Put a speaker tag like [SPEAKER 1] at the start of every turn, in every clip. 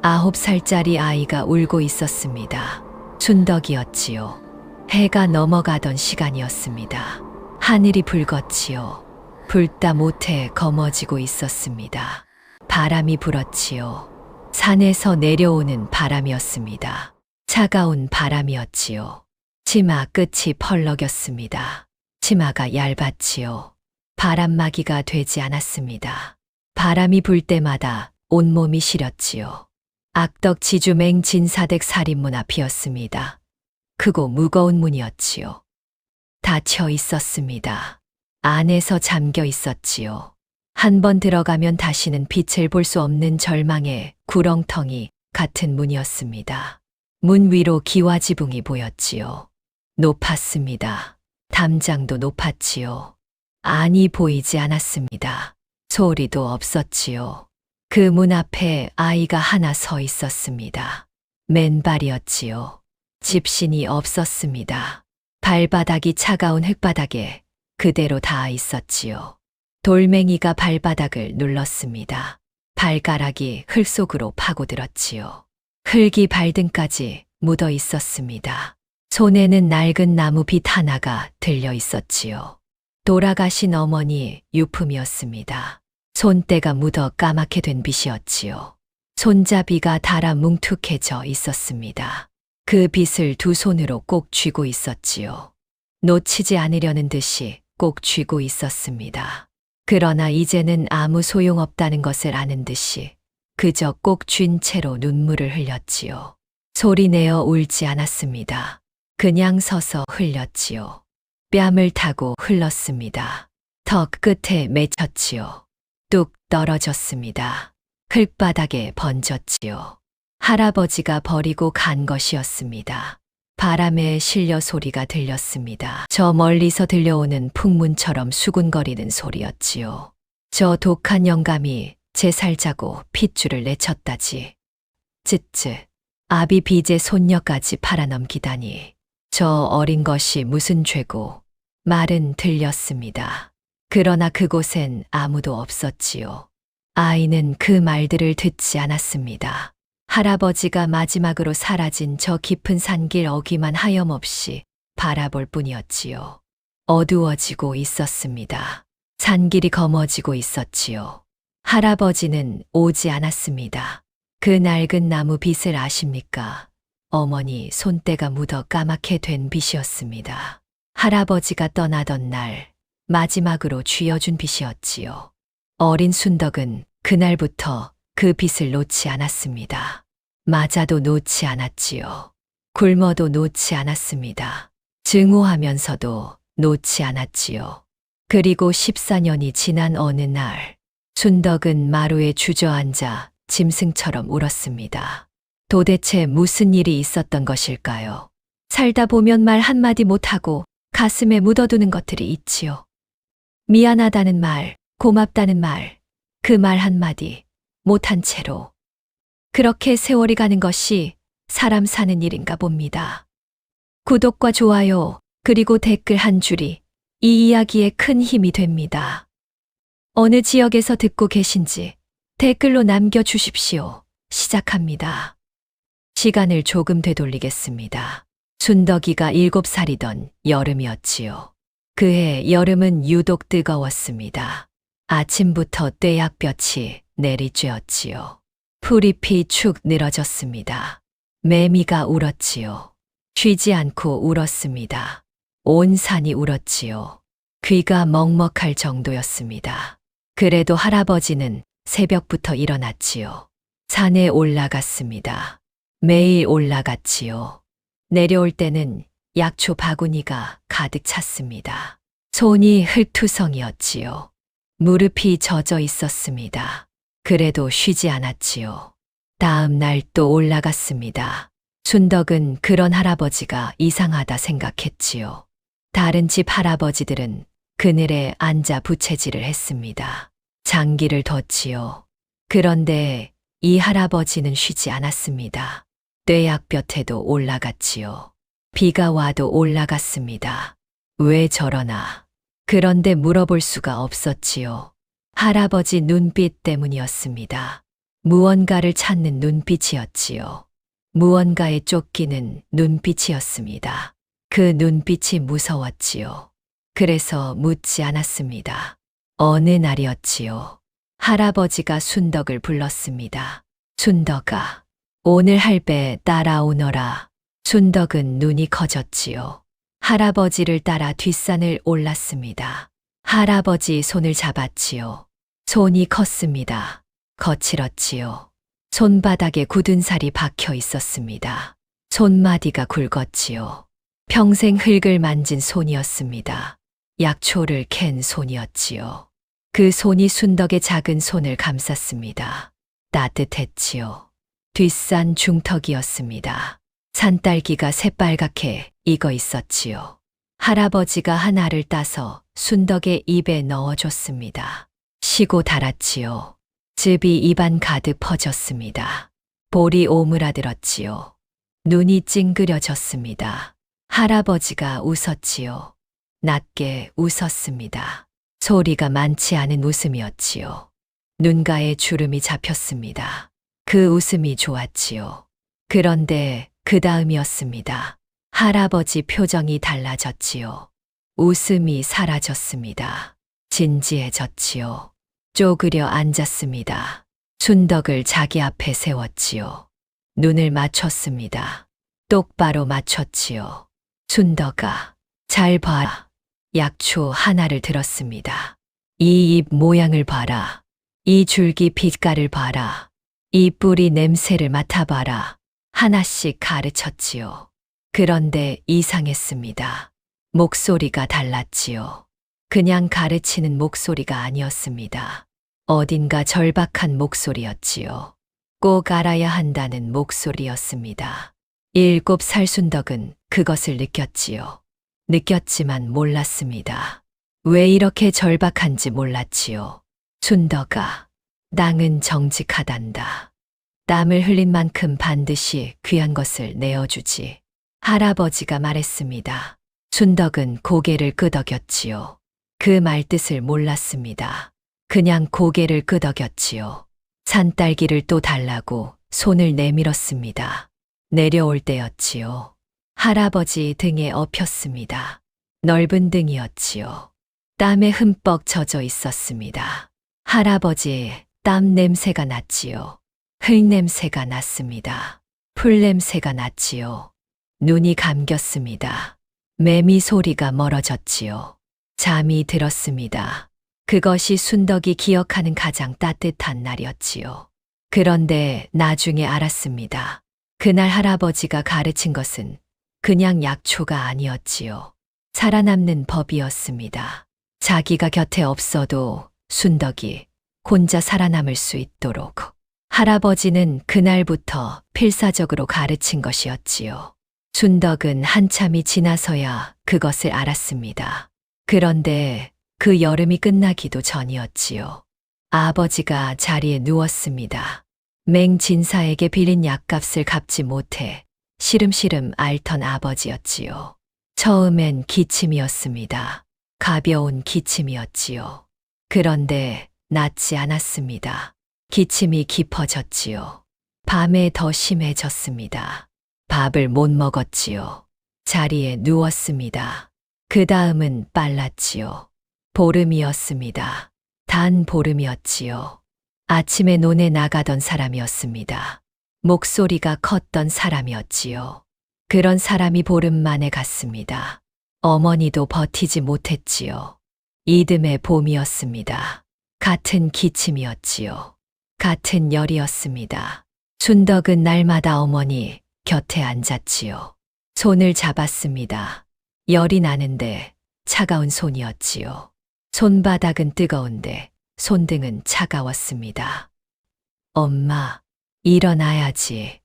[SPEAKER 1] 9살짜리 아이가 울고 있었습니다. 춘덕이었지요. 해가 넘어가던 시간이었습니다. 하늘이 붉었지요. 불다 못해 검어지고 있었습니다. 바람이 불었지요. 산에서 내려오는 바람이었습니다. 차가운 바람이었지요. 치마 끝이 펄럭였습니다. 치마가 얇았지요. 바람막이가 되지 않았습니다. 바람이 불 때마다 온몸이 시렸지요. 악덕 지주맹 진사댁 살인문 앞이었습니다. 크고 무거운 문이었지요. 닫혀 있었습니다. 안에서 잠겨 있었지요. 한 번 들어가면 다시는 빛을 볼 수 없는 절망의 구렁텅이 같은 문이었습니다. 문 위로 기와지붕이 보였지요. 높았습니다. 담장도 높았지요. 안이 보이지 않았습니다. 소리도 없었지요. 그 문 앞에 아이가 하나 서 있었습니다. 맨발이었지요. 집신이 없었습니다. 발바닥이 차가운 흙바닥에 그대로 닿아 있었지요. 돌멩이가 발바닥을 눌렀습니다. 발가락이 흙 속으로 파고들었지요. 흙이 발등까지 묻어 있었습니다. 손에는 낡은 나무 빗 하나가 들려 있었지요. 돌아가신 어머니 유품이었습니다. 손때가 묻어 까맣게 된 빗이었지요. 손잡이가 닳아 뭉툭해져 있었습니다. 그 빗을 두 손으로 꼭 쥐고 있었지요. 놓치지 않으려는 듯이 꼭 쥐고 있었습니다. 그러나 이제는 아무 소용없다는 것을 아는 듯이 그저 꼭 쥔 채로 눈물을 흘렸지요. 소리내어 울지 않았습니다. 그냥 서서 흘렸지요. 뺨을 타고 흘렀습니다. 턱 끝에 맺혔지요. 뚝 떨어졌습니다. 흙바닥에 번졌지요. 할아버지가 버리고 간 것이었습니다. 바람에 실려 소리가 들렸습니다. 저 멀리서 들려오는 풍문처럼 수군거리는 소리였지요. 저 독한 영감이 제 살자고 핏줄을 내쳤다지. 쯧쯧. 아비 빚의 손녀까지 팔아넘기다니. 저 어린 것이 무슨 죄고. 말은 들렸습니다. 그러나 그곳엔 아무도 없었지요. 아이는 그 말들을 듣지 않았습니다. 할아버지가 마지막으로 사라진 저 깊은 산길 어귀만 하염없이 바라볼 뿐이었지요. 어두워지고 있었습니다. 산길이 검어지고 있었지요. 할아버지는 오지 않았습니다. 그 낡은 나무 빗을 아십니까? 어머니 손때가 묻어 까맣게 된 빗이었습니다. 할아버지가 떠나던 날 마지막으로 쥐어준 빗이었지요. 어린 순덕은 그날부터 그 빗을 놓지 않았습니다. 맞아도 놓지 않았지요. 굶어도 놓지 않았습니다. 증오하면서도 놓지 않았지요. 그리고 14년이 지난 어느 날 순덕은 마루에 주저앉아 짐승처럼 울었습니다. 도대체 무슨 일이 있었던 것일까요? 살다 보면 말 한마디 못하고 가슴에 묻어두는 것들이 있지요. 미안하다는 말, 고맙다는 말, 그 말 한마디 못한 채로 그렇게 세월이 가는 것이 사람 사는 일인가 봅니다. 구독과 좋아요, 그리고 댓글 한 줄이 이 이야기에 큰 힘이 됩니다. 어느 지역에서 듣고 계신지 댓글로 남겨주십시오. 시작합니다. 시간을 조금 되돌리겠습니다. 순덕이가 7살이던 여름이었지요. 그해 여름은 유독 뜨거웠습니다. 아침부터 떼약볕이 내리쬐었지요. 풀잎이 축 늘어졌습니다. 매미가 울었지요. 쉬지 않고 울었습니다. 온 산이 울었지요. 귀가 먹먹할 정도였습니다. 그래도 할아버지는 새벽부터 일어났지요. 산에 올라갔습니다. 매일 올라갔지요. 내려올 때는 약초 바구니가 가득 찼습니다. 손이 흙투성이었지요. 무릎이 젖어 있었습니다. 그래도 쉬지 않았지요. 다음 날 또 올라갔습니다. 순덕은 그런 할아버지가 이상하다 생각했지요. 다른 집 할아버지들은 그늘에 앉아 부채질을 했습니다. 장기를 뒀지요. 그런데 이 할아버지는 쉬지 않았습니다. 떼약볕에도 올라갔지요. 비가 와도 올라갔습니다. 왜 저러나. 그런데 물어볼 수가 없었지요. 할아버지 눈빛 때문이었습니다. 무언가를 찾는 눈빛이었지요. 무언가에 쫓기는 눈빛이었습니다. 그 눈빛이 무서웠지요. 그래서 묻지 않았습니다. 어느 날이었지요. 할아버지가 순덕을 불렀습니다. 순덕아, 오늘 할배 따라오너라. 순덕은 눈이 커졌지요. 할아버지를 따라 뒷산을 올랐습니다. 할아버지 손을 잡았지요. 손이 컸습니다. 거칠었지요. 손바닥에 굳은 살이 박혀 있었습니다. 손마디가 굵었지요. 평생 흙을 만진 손이었습니다. 약초를 캔 손이었지요. 그 손이 순덕의 작은 손을 감쌌습니다. 따뜻했지요. 뒷산 중턱이었습니다. 산딸기가 새빨갛게 익어 있었지요. 할아버지가 하나를 따서 순덕의 입에 넣어줬습니다. 시고 달았지요. 즙이 입안 가득 퍼졌습니다. 볼이 오므라들었지요. 눈이 찡그려졌습니다. 할아버지가 웃었지요. 낮게 웃었습니다. 소리가 많지 않은 웃음이었지요. 눈가에 주름이 잡혔습니다. 그 웃음이 좋았지요. 그런데 그 다음이었습니다. 할아버지 표정이 달라졌지요. 웃음이 사라졌습니다. 진지해졌지요. 쪼그려 앉았습니다. 순덕을 자기 앞에 세웠지요. 눈을 맞췄습니다. 똑바로 맞췄지요. 순덕아, 잘 봐라. 약초 하나를 들었습니다. 이 잎 모양을 봐라. 이 줄기 빛깔을 봐라. 이 뿌리 냄새를 맡아봐라. 하나씩 가르쳤지요. 그런데 이상했습니다. 목소리가 달랐지요. 그냥 가르치는 목소리가 아니었습니다. 어딘가 절박한 목소리였지요. 꼭 알아야 한다는 목소리였습니다. 7살 순덕은 그것을 느꼈지요. 느꼈지만 몰랐습니다. 왜 이렇게 절박한지 몰랐지요. 순덕아, 땅은 정직하단다. 땀을 흘린 만큼 반드시 귀한 것을 내어주지. 할아버지가 말했습니다. 순덕은 고개를 끄덕였지요. 그 말뜻을 몰랐습니다. 그냥 고개를 끄덕였지요. 산딸기를 또 달라고 손을 내밀었습니다. 내려올 때였지요. 할아버지 등에 엎였습니다. 넓은 등이었지요. 땀에 흠뻑 젖어 있었습니다. 할아버지 땀 냄새가 났지요. 흙 냄새가 났습니다. 풀 냄새가 났지요. 눈이 감겼습니다. 매미 소리가 멀어졌지요. 잠이 들었습니다. 그것이 순덕이 기억하는 가장 따뜻한 날이었지요. 그런데 나중에 알았습니다. 그날 할아버지가 가르친 것은 그냥 약초가 아니었지요. 살아남는 법이었습니다. 자기가 곁에 없어도 순덕이 혼자 살아남을 수 있도록 할아버지는 그날부터 필사적으로 가르친 것이었지요. 순덕은 한참이 지나서야 그것을 알았습니다. 그런데 그 여름이 끝나기도 전이었지요. 아버지가 자리에 누웠습니다. 맹진사에게 빌린 약값을 갚지 못해 시름시름 앓던 아버지였지요. 처음엔 기침이었습니다. 가벼운 기침이었지요. 그런데 낫지 않았습니다. 기침이 깊어졌지요. 밤에 더 심해졌습니다. 밥을 못 먹었지요. 자리에 누웠습니다. 그 다음은 빨랐지요. 보름이었습니다. 단 보름이었지요. 아침에 논에 나가던 사람이었습니다. 목소리가 컸던 사람이었지요. 그런 사람이 보름 만에 갔습니다. 어머니도 버티지 못했지요. 이듬해 봄이었습니다. 같은 기침이었지요. 같은 열이었습니다. 순덕은 날마다 어머니 곁에 앉았지요. 손을 잡았습니다. 열이 나는데 차가운 손이었지요. 손바닥은 뜨거운데 손등은 차가웠습니다. 엄마, 일어나야지.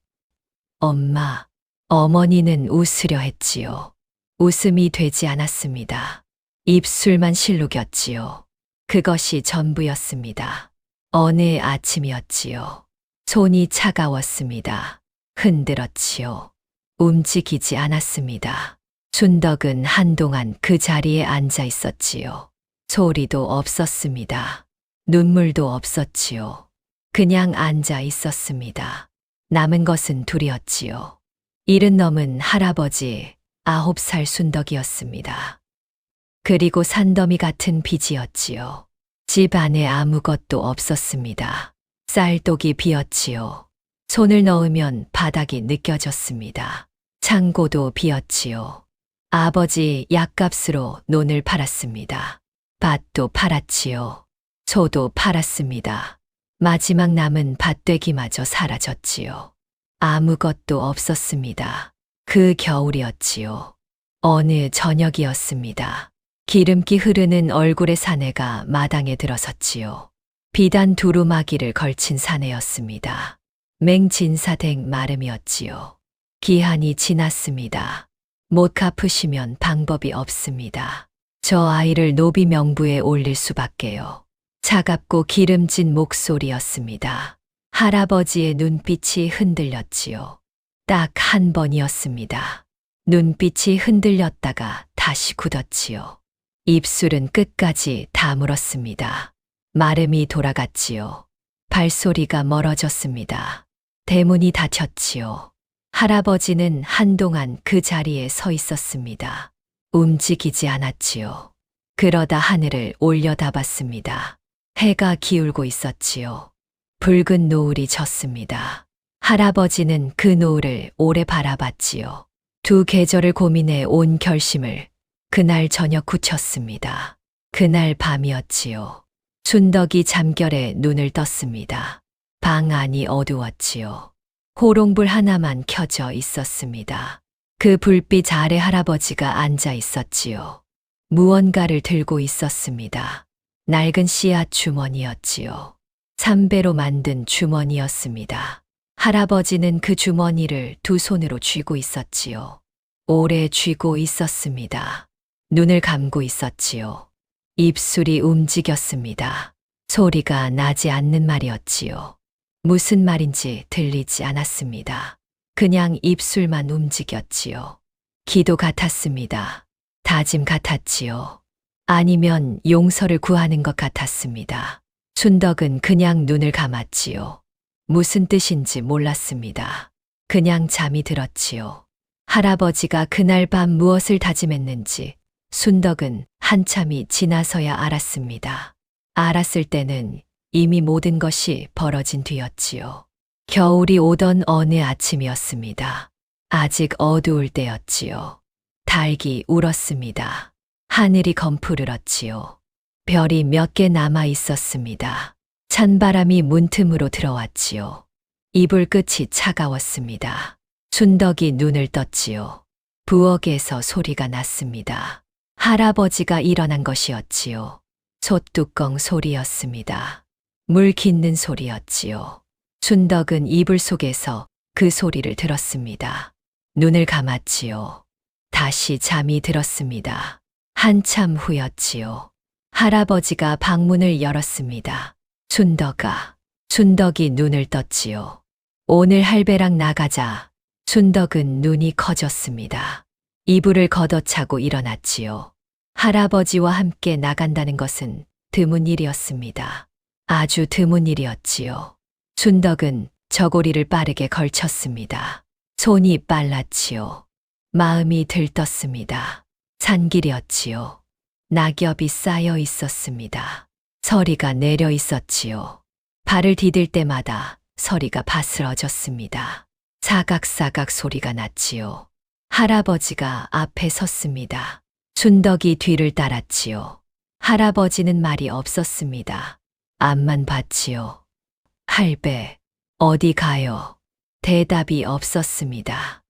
[SPEAKER 1] 엄마, 어머니는 웃으려 했지요. 웃음이 되지 않았습니다. 입술만 실룩였지요. 그것이 전부였습니다. 어느 아침이었지요. 손이 차가웠습니다. 흔들었지요. 움직이지 않았습니다. 순덕은 한동안 그 자리에 앉아 있었지요. 소리도 없었습니다. 눈물도 없었지요. 그냥 앉아 있었습니다. 남은 것은 둘이었지요. 일흔 넘은 할아버지, 9살 순덕이었습니다. 그리고 산더미 같은 빚이었지요. 집 안에 아무것도 없었습니다. 쌀독이 비었지요. 손을 넣으면 바닥이 느껴졌습니다. 창고도 비었지요. 아버지 약값으로 논을 팔았습니다. 밭도 팔았지요. 소도 팔았습니다. 마지막 남은 밭되기마저 사라졌지요. 아무것도 없었습니다. 그 겨울이었지요. 어느 저녁이었습니다. 기름기 흐르는 얼굴의 사내가 마당에 들어섰지요. 비단 두루마기를 걸친 사내였습니다. 맹진사댁 마름이었지요. 기한이 지났습니다. 못 갚으시면 방법이 없습니다. 저 아이를 노비 명부에 올릴 수밖에요. 차갑고 기름진 목소리였습니다. 할아버지의 눈빛이 흔들렸지요. 딱 한 번이었습니다. 눈빛이 흔들렸다가 다시 굳었지요. 입술은 끝까지 다물었습니다. 마름이 돌아갔지요. 발소리가 멀어졌습니다. 대문이 닫혔지요. 할아버지는 한동안 그 자리에 서 있었습니다. 움직이지 않았지요. 그러다 하늘을 올려다봤습니다. 해가 기울고 있었지요. 붉은 노을이 졌습니다. 할아버지는 그 노을을 오래 바라봤지요. 두 계절을 고민해 온 결심을 그날 저녁 굳혔습니다. 그날 밤이었지요. 순덕이 잠결에 눈을 떴습니다. 방 안이 어두웠지요. 호롱불 하나만 켜져 있었습니다. 그 불빛 아래 할아버지가 앉아 있었지요. 무언가를 들고 있었습니다. 낡은 씨앗 주머니였지요. 삼배로 만든 주머니였습니다. 할아버지는 그 주머니를 두 손으로 쥐고 있었지요. 오래 쥐고 있었습니다. 눈을 감고 있었지요. 입술이 움직였습니다. 소리가 나지 않는 말이었지요. 무슨 말인지 들리지 않았습니다. 그냥 입술만 움직였지요. 기도 같았습니다. 다짐 같았지요. 아니면 용서를 구하는 것 같았습니다. 순덕은 그냥 눈을 감았지요. 무슨 뜻인지 몰랐습니다. 그냥 잠이 들었지요. 할아버지가 그날 밤 무엇을 다짐했는지 순덕은 한참이 지나서야 알았습니다. 알았을 때는 이미 모든 것이 벌어진 뒤였지요. 겨울이 오던 어느 아침이었습니다. 아직 어두울 때였지요. 닭이 울었습니다. 하늘이 검푸르렀지요. 별이 몇 개 남아 있었습니다. 찬바람이 문틈으로 들어왔지요. 이불 끝이 차가웠습니다. 순덕이 눈을 떴지요. 부엌에서 소리가 났습니다. 할아버지가 일어난 것이었지요. 솥뚜껑 소리였습니다. 물 깃는 소리였지요. 순덕은 이불 속에서 그 소리를 들었습니다. 눈을 감았지요. 다시 잠이 들었습니다. 한참 후였지요. 할아버지가 방문을 열었습니다. 순덕이 눈을 떴지요. 오늘 할배랑 나가자. 순덕은 눈이 커졌습니다. 이불을 걷어차고 일어났지요. 할아버지와 함께 나간다는 것은 드문 일이었습니다. 아주 드문 일이었지요. 순덕은 저고리를 빠르게 걸쳤습니다. 손이 빨랐지요. 마음이 들떴습니다. 산길이었지요. 낙엽이 쌓여 있었습니다. 서리가 내려 있었지요. 발을 디딜 때마다 서리가 바스러졌습니다. 사각사각 소리가 났지요. 할아버지가 앞에 섰습니다. 순덕이 뒤를 따랐지요. 할아버지는 말이 없었습니다. 앞만 봤지요. 할배, 어디 가요? 대답이 없었습니다.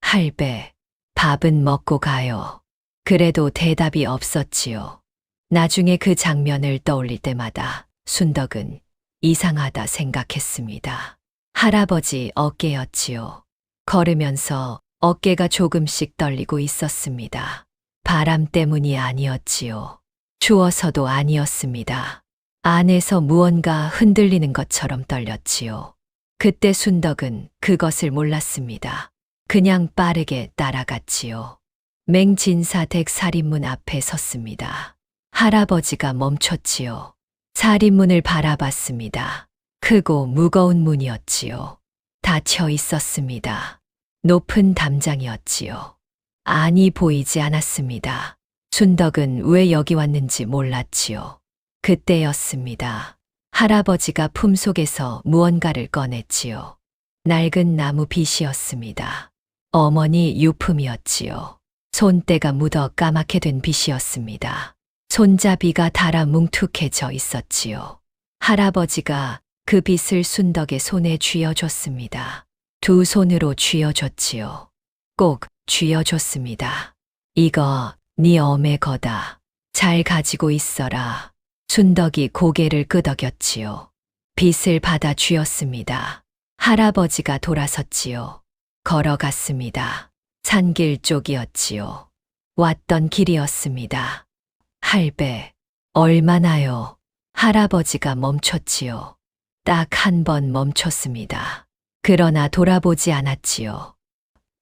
[SPEAKER 1] 할배, 밥은 먹고 가요. 그래도 대답이 없었지요. 나중에 그 장면을 떠올릴 때마다 순덕은 이상하다 생각했습니다. 할아버지 어깨였지요. 걸으면서 어깨가 조금씩 떨리고 있었습니다. 바람 때문이 아니었지요. 추워서도 아니었습니다. 안에서 무언가 흔들리는 것처럼 떨렸지요. 그때 순덕은 그것을 몰랐습니다. 그냥 빠르게 따라갔지요. 맹진사댁 살인문 앞에 섰습니다. 할아버지가 멈췄지요. 살인문을 바라봤습니다. 크고 무거운 문이었지요. 닫혀 있었습니다. 높은 담장이었지요. 안이 보이지 않았습니다. 순덕은 왜 여기 왔는지 몰랐지요. 그때였습니다. 할아버지가 품속에서 무언가를 꺼냈지요. 낡은 나무 빗이었습니다. 어머니 유품이었지요. 손때가 묻어 까맣게 된 빗이었습니다. 손잡이가 닳아 뭉툭해져 있었지요. 할아버지가 그 빗을 순덕의 손에 쥐어줬습니다. 두 손으로 쥐어줬지요. 꼭 쥐어줬습니다. 이거 네 어메 거다. 잘 가지고 있어라. 순덕이 고개를 끄덕였지요. 빗을 받아 쥐었습니다. 할아버지가 돌아섰지요. 걸어갔습니다. 산길 쪽이었지요. 왔던 길이었습니다. 할배, 얼마나요? 할아버지가 멈췄지요. 딱 한 번 멈췄습니다. 그러나 돌아보지 않았지요.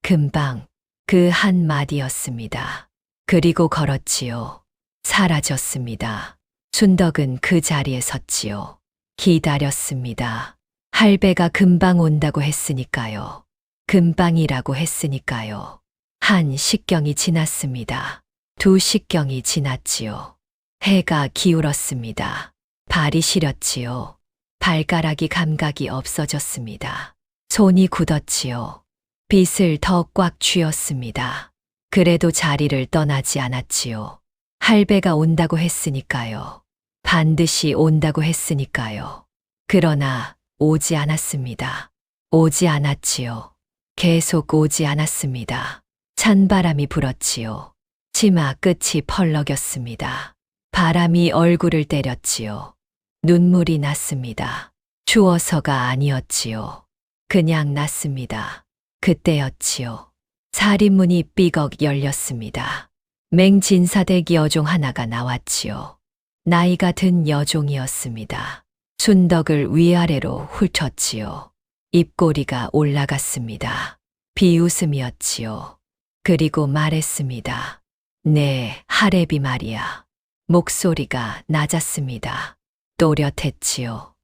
[SPEAKER 1] 금방 그 한 마디였습니다. 그리고 걸었지요. 사라졌습니다. 순덕은 그 자리에 섰지요. 기다렸습니다. 할배가 금방 온다고 했으니까요. 금방이라고 했으니까요. 한 식경이 지났습니다. 두 식경이 지났지요. 해가 기울었습니다. 발이 시렸지요. 발가락이 감각이 없어졌습니다. 손이 굳었지요. 빗을 더 꽉 쥐었습니다. 그래도 자리를 떠나지 않았지요. 할배가 온다고 했으니까요. 반드시 온다고 했으니까요. 그러나 오지 않았습니다. 오지 않았지요. 계속 오지 않았습니다. 찬바람이 불었지요. 치마 끝이 펄럭였습니다. 바람이 얼굴을 때렸지요. 눈물이 났습니다. 추워서가 아니었지요. 그냥 났습니다. 그때였지요. 살인문이 삐걱 열렸습니다. 맹진사대기 여종 하나가 나왔지요. 나이가 든 여종이었습니다. 순덕을 위아래로 훑었지요. 입꼬리가 올라갔습니다. 비웃음이었지요. 그리고 말했습니다. 네, 하레비 말이야. 목소리가 낮았습니다. 또렷했지요.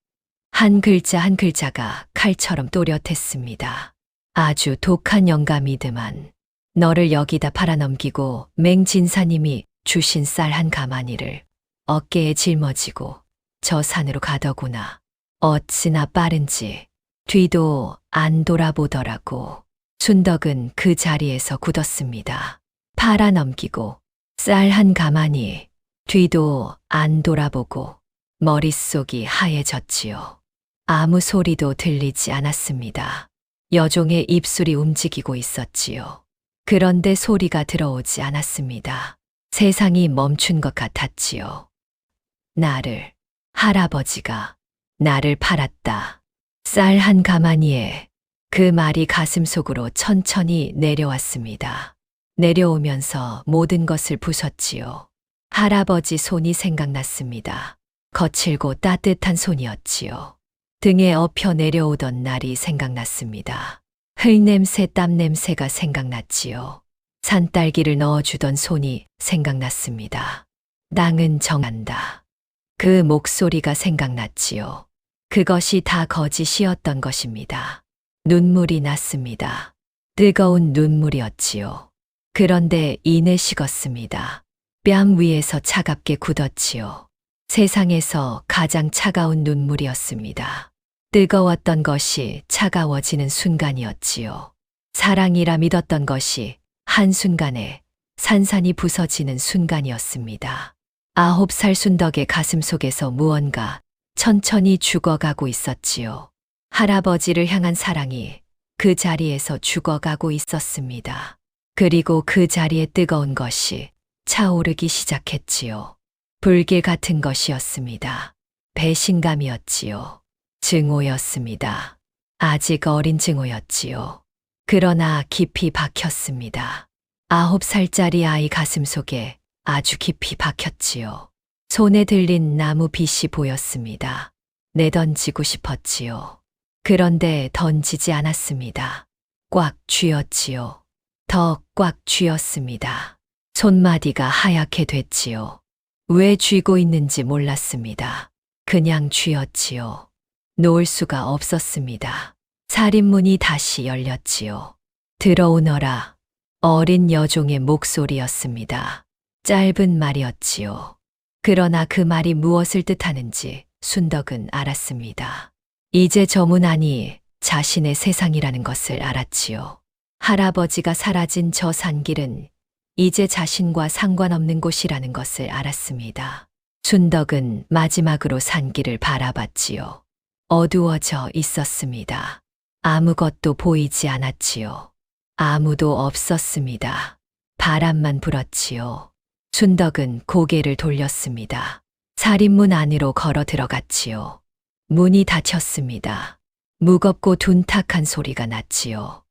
[SPEAKER 1] 한 글자 한 글자가 칼처럼 또렷했습니다. 아주 독한 영감이드만 너를 여기다 팔아넘기고 맹진사님이 주신 쌀 한 가마니를 어깨에 짊어지고 저 산으로 가더구나. 어찌나 빠른지 뒤도 안 돌아보더라고. 순덕은 그 자리에서 굳었습니다. 팔아넘기고 쌀 한 가마니 뒤도 안 돌아보고 머릿속이 하얘졌지요. 아무 소리도 들리지 않았습니다. 여종의 입술이 움직이고 있었지요. 그런데 소리가 들어오지 않았습니다. 세상이 멈춘 것 같았지요. 할아버지가 나를 팔았다. 쌀 한 가마니에 그 말이 가슴속으로 천천히 내려왔습니다. 내려오면서 모든 것을 부쉈지요. 할아버지 손이 생각났습니다. 거칠고 따뜻한 손이었지요. 등에 엎여 내려오던 날이 생각났습니다. 흙냄새, 땀냄새가 생각났지요. 산딸기를 넣어주던 손이 생각났습니다. 땅은 정한다. 그 목소리가 생각났지요. 그것이 다 거짓이었던 것입니다. 눈물이 났습니다. 뜨거운 눈물이었지요. 그런데 이내 식었습니다. 뺨 위에서 차갑게 굳었지요. 세상에서 가장 차가운 눈물이었습니다. 뜨거웠던 것이 차가워지는 순간이었지요. 사랑이라 믿었던 것이 한순간에 산산이 부서지는 순간이었습니다. 9살 순덕의 가슴속에서 무언가 천천히 죽어가고 있었지요. 할아버지를 향한 사랑이 그 자리에서 죽어가고 있었습니다. 그리고 그 자리에 뜨거운 것이 차오르기 시작했지요. 불길 같은 것이었습니다. 배신감이었지요. 증오였습니다. 아직 어린 증오였지요. 그러나 깊이 박혔습니다. 9살짜리 아이 가슴속에 아주 깊이 박혔지요. 손에 들린 나무 빗이 보였습니다. 내던지고 싶었지요. 그런데 던지지 않았습니다. 꽉 쥐었지요. 더 꽉 쥐었습니다. 손마디가 하얗게 됐지요. 왜 쥐고 있는지 몰랐습니다. 그냥 쥐었지요. 놓을 수가 없었습니다. 살인문이 다시 열렸지요. 들어오너라. 어린 여종의 목소리였습니다. 짧은 말이었지요. 그러나 그 말이 무엇을 뜻하는지 순덕은 알았습니다. 이제 저 문 안이 자신의 세상이라는 것을 알았지요. 할아버지가 사라진 저 산길은 이제 자신과 상관없는 곳이라는 것을 알았습니다. 순덕은 마지막으로 산길을 바라봤지요. 어두워져 있었습니다. 아무것도 보이지 않았지요. 아무도 없었습니다. 바람만 불었지요. 순덕은 고개를 돌렸습니다. 살인문 안으로 걸어 들어갔지요. 문이 닫혔습니다. 무겁고 둔탁한 소리가 났지요.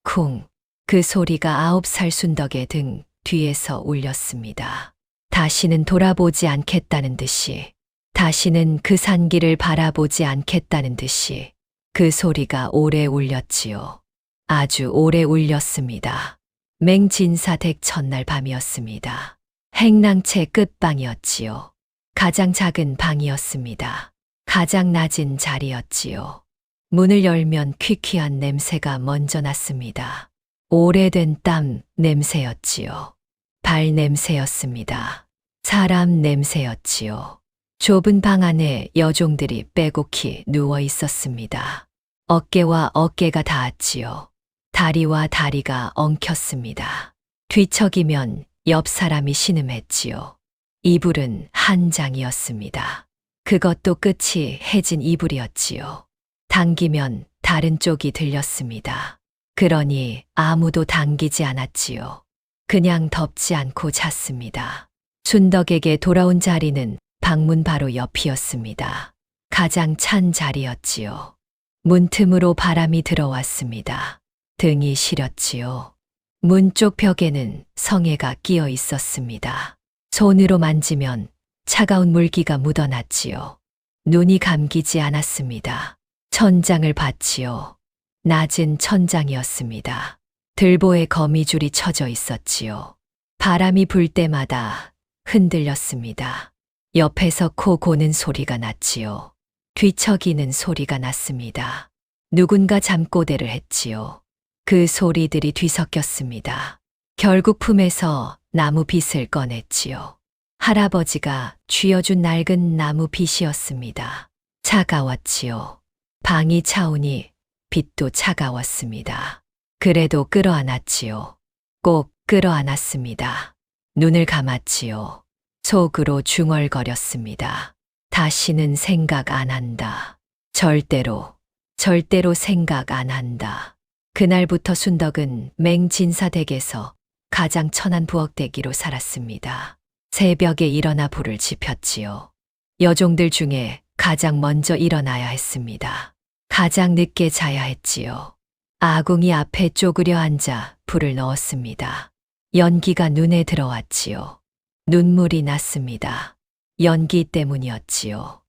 [SPEAKER 1] 쿵! 그 소리가 9살 순덕의 등 뒤에서 울렸습니다. 다시는 돌아보지 않겠다는 듯이, 다시는 그 산길을 바라보지 않겠다는 듯이 그 소리가 오래 울렸지요. 아주 오래 울렸습니다. 맹진사댁 첫날 밤이었습니다. 행랑채 끝방이었지요. 가장 작은 방이었습니다. 가장 낮은 자리였지요. 문을 열면 퀴퀴한 냄새가 먼저 났습니다. 오래된 땀 냄새였지요. 발 냄새였습니다. 사람 냄새였지요. 좁은 방 안에 여종들이 빼곡히 누워 있었습니다. 어깨와 어깨가 닿았지요. 다리와 다리가 엉켰습니다. 뒤척이면 옆 사람이 신음했지요. 이불은 한 장이었습니다. 그것도 끝이 해진 이불이었지요. 당기면 다른 쪽이 들렸습니다. 그러니 아무도 당기지 않았지요. 그냥 덮지 않고 잤습니다. 순덕에게 돌아온 자리는 방문 바로 옆이었습니다. 가장 찬 자리였지요. 문틈으로 바람이 들어왔습니다. 등이 시렸지요. 문 쪽 벽에는 성에가 끼어 있었습니다. 손으로 만지면 차가운 물기가 묻어났지요. 눈이 감기지 않았습니다. 천장을 봤지요. 낮은 천장이었습니다. 들보에 거미줄이 쳐져 있었지요. 바람이 불 때마다 흔들렸습니다. 옆에서 코 고는 소리가 났지요. 뒤척이는 소리가 났습니다. 누군가 잠꼬대를 했지요. 그 소리들이 뒤섞였습니다. 결국 품에서 나무 빗을 꺼냈지요. 할아버지가 쥐어준 낡은 나무 빗이었습니다. 차가웠지요. 방이 차오니 빗도 차가웠습니다. 그래도 끌어안았지요. 꼭 끌어안았습니다. 눈을 감았지요. 속으로 중얼거렸습니다. 다시는 생각 안 한다. 절대로 생각 안 한다. 그날부터 순덕은 맹진사댁에서 가장 천한 부엌대기로 살았습니다. 새벽에 일어나 불을 지폈지요. 여종들 중에 가장 먼저 일어나야 했습니다. 가장 늦게 자야 했지요. 아궁이 앞에 쪼그려 앉아 불을 넣었습니다. 연기가 눈에 들어왔지요. 눈물이 났습니다. 연기 때문이었지요.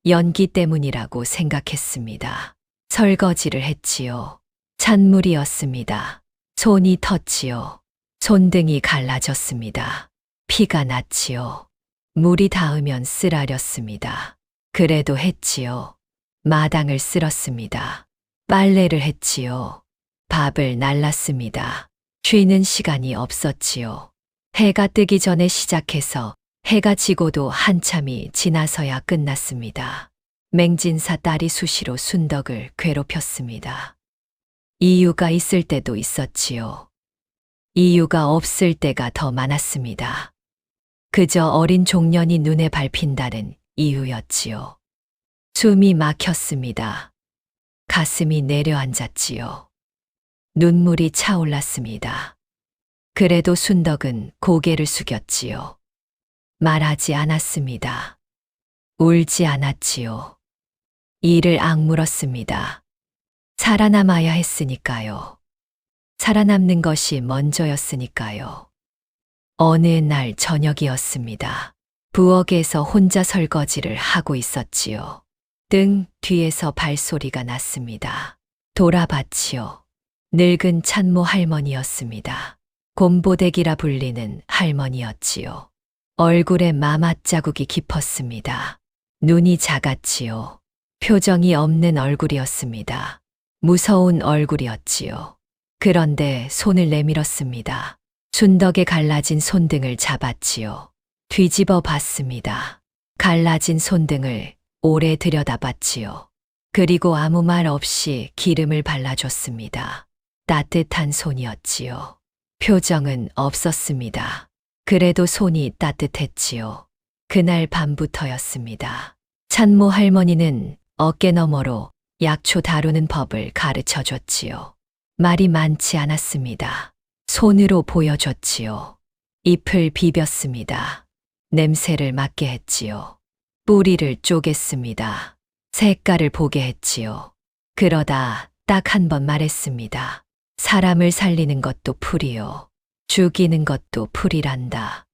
[SPEAKER 1] 연기 때문이라고 생각했습니다. 설거지를 했지요. 찬물이었습니다. 손이 텄지요. 손등이 갈라졌습니다. 피가 났지요. 물이 닿으면 쓰라렸습니다. 그래도 했지요. 마당을 쓸었습니다. 빨래를 했지요. 밥을 날랐습니다. 쉬는 시간이 없었지요. 해가 뜨기 전에 시작해서 해가 지고도 한참이 지나서야 끝났습니다. 맹진사 딸이 수시로 순덕을 괴롭혔습니다. 이유가 있을 때도 있었지요. 이유가 없을 때가 더 많았습니다. 그저 어린 종년이 눈에 밟힌다는 이유였지요. 숨이 막혔습니다. 가슴이 내려앉았지요. 눈물이 차올랐습니다. 그래도 순덕은 고개를 숙였지요. 말하지 않았습니다. 울지 않았지요. 이를 악물었습니다. 살아남아야 했으니까요. 살아남는 것이 먼저였으니까요. 어느 날 저녁이었습니다. 부엌에서 혼자 설거지를 하고 있었지요. 등 뒤에서 발소리가 났습니다. 돌아봤지요. 늙은 찬모 할머니였습니다. 곰보대기라 불리는 할머니였지요. 얼굴에 마맛자국이 깊었습니다. 눈이 작았지요. 표정이 없는 얼굴이었습니다. 무서운 얼굴이었지요. 그런데 손을 내밀었습니다. 순덕의 갈라진 손등을 잡았지요. 뒤집어 봤습니다. 갈라진 손등을 오래 들여다봤지요. 그리고 아무 말 없이 기름을 발라줬습니다. 따뜻한 손이었지요. 표정은 없었습니다. 그래도 손이 따뜻했지요. 그날 밤부터였습니다. 찬모 할머니는 어깨너머로 약초 다루는 법을 가르쳐 줬지요. 말이 많지 않았습니다. 손으로 보여줬지요. 잎을 비볐습니다. 냄새를 맡게 했지요. 뿌리를 쪼갰습니다. 색깔을 보게 했지요. 그러다 딱 한 번 말했습니다. 사람을 살리는 것도 풀이요. 죽이는 것도 풀이란다.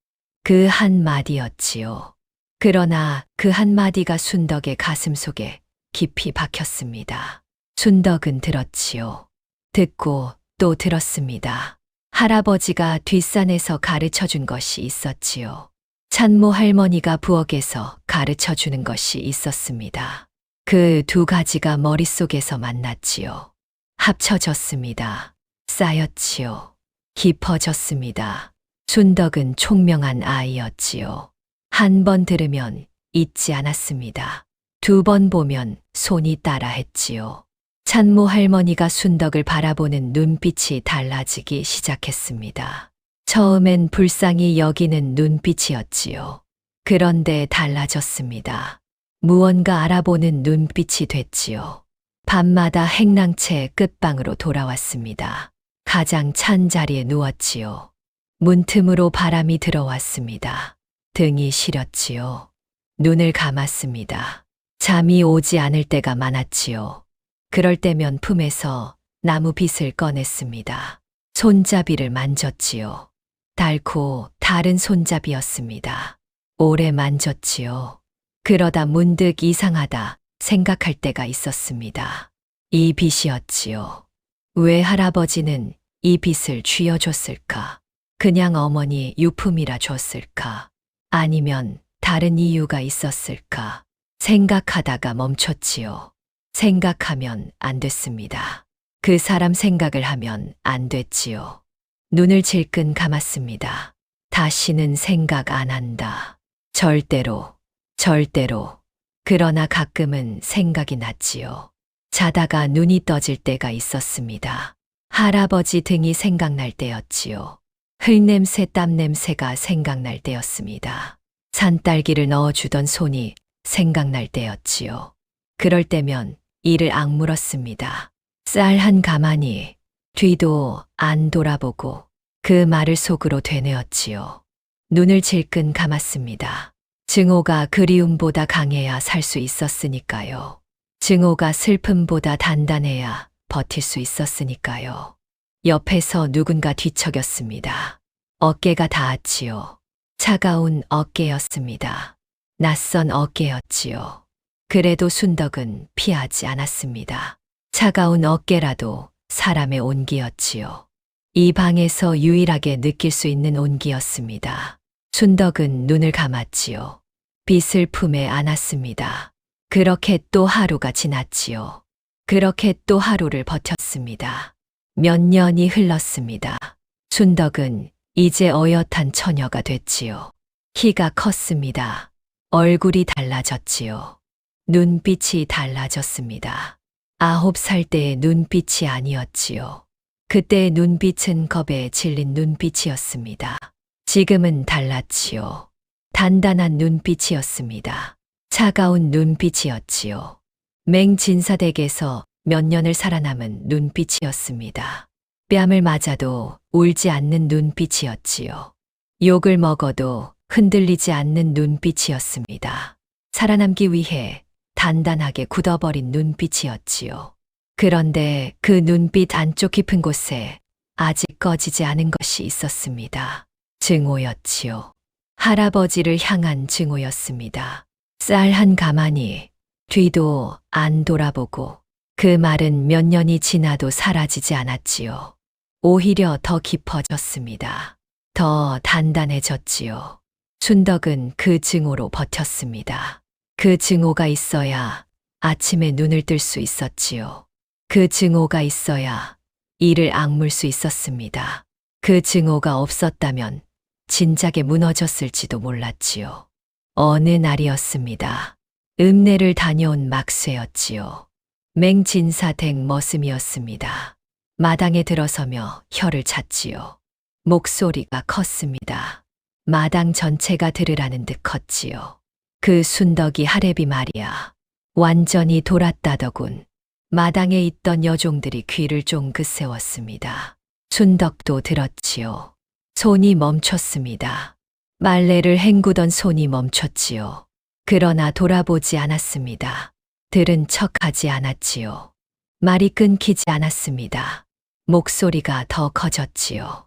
[SPEAKER 1] 그 한마디였지요. 그러나 그 한마디가 순덕의 가슴 속에 깊이 박혔습니다. 순덕은 들었지요. 듣고 또 들었습니다. 할아버지가 뒷산에서 가르쳐 준 것이 있었지요. 찬모 할머니가 부엌에서 가르쳐 주는 것이 있었습니다. 그 두 가지가 머릿속에서 만났지요. 합쳐졌습니다. 쌓였지요. 깊어졌습니다. 순덕은 총명한 아이였지요. 한 번 들으면 잊지 않았습니다. 두 번 보면 손이 따라했지요. 찬모 할머니가 순덕을 바라보는 눈빛이 달라지기 시작했습니다. 처음엔 불쌍히 여기는 눈빛이었지요. 그런데 달라졌습니다. 무언가 알아보는 눈빛이 됐지요. 밤마다 행랑채 끝방으로 돌아왔습니다. 가장 찬 자리에 누웠지요. 문틈으로 바람이 들어왔습니다. 등이 시렸지요. 눈을 감았습니다. 잠이 오지 않을 때가 많았지요. 그럴 때면 품에서 나무 빗을 꺼냈습니다. 손잡이를 만졌지요. 닳고 다른 손잡이였습니다. 오래 만졌지요. 그러다 문득 이상하다 생각할 때가 있었습니다. 이 빗이었지요. 왜 할아버지는 이 빗을 쥐어줬을까? 그냥 어머니 유품이라 줬을까? 아니면 다른 이유가 있었을까? 생각하다가 멈췄지요. 생각하면 안 됐습니다. 그 사람 생각을 하면 안 됐지요. 눈을 질끈 감았습니다. 다시는 생각 안 한다. 절대로, 절대로. 그러나 가끔은 생각이 났지요. 자다가 눈이 떠질 때가 있었습니다. 할아버지 등이 생각날 때였지요. 흙냄새, 땀냄새가 생각날 때였습니다. 산딸기를 넣어주던 손이 생각날 때였지요. 그럴 때면 이를 악물었습니다. 쌀 한 가마니 뒤도 안 돌아보고 그 말을 속으로 되뇌었지요. 눈을 질끈 감았습니다. 증오가 그리움보다 강해야 살 수 있었으니까요. 증오가 슬픔보다 단단해야 버틸 수 있었으니까요. 옆에서 누군가 뒤척였습니다. 어깨가 닿았지요. 차가운 어깨였습니다. 낯선 어깨였지요. 그래도 순덕은 피하지 않았습니다. 차가운 어깨라도 사람의 온기였지요. 이 방에서 유일하게 느낄 수 있는 온기였습니다. 순덕은 눈을 감았지요. 빗을 품에 안았습니다. 그렇게 또 하루가 지났지요. 그렇게 또 하루를 버텼습니다. 몇 년이 흘렀습니다. 순덕은 이제 어엿한 처녀가 됐지요. 키가 컸습니다. 얼굴이 달라졌지요. 눈빛이 달라졌습니다. 9살 때의 눈빛이 아니었지요. 그때의 눈빛은 겁에 질린 눈빛이었습니다. 지금은 달랐지요. 단단한 눈빛이었습니다. 차가운 눈빛이었지요. 맹진사댁에서 몇 년을 살아남은 눈빛이었습니다. 뺨을 맞아도 울지 않는 눈빛이었지요. 욕을 먹어도 흔들리지 않는 눈빛이었습니다. 살아남기 위해 단단하게 굳어버린 눈빛이었지요. 그런데 그 눈빛 안쪽 깊은 곳에 아직 꺼지지 않은 것이 있었습니다. 증오였지요. 할아버지를 향한 증오였습니다. 쌀 한 가마니 뒤도 안 돌아보고 그 말은 몇 년이 지나도 사라지지 않았지요. 오히려 더 깊어졌습니다. 더 단단해졌지요. 순덕은 그 증오로 버텼습니다. 그 증오가 있어야 아침에 눈을 뜰 수 있었지요. 그 증오가 있어야 이를 악물 수 있었습니다. 그 증오가 없었다면 진작에 무너졌을지도 몰랐지요. 어느 날이었습니다. 읍내를 다녀온 막쇠였지요. 맹진사댁 머슴이었습니다. 마당에 들어서며 혀를 찼지요. 목소리가 컸습니다. 마당 전체가 들으라는 듯 컸지요. 그 순덕이 하래비 말이야. 완전히 돌았다더군. 마당에 있던 여종들이 귀를 쫑긋 세웠습니다. 순덕도 들었지요. 손이 멈췄습니다. 말레를 헹구던 손이 멈췄지요. 그러나 돌아보지 않았습니다. 들은 척하지 않았지요. 말이 끊기지 않았습니다. 목소리가 더 커졌지요.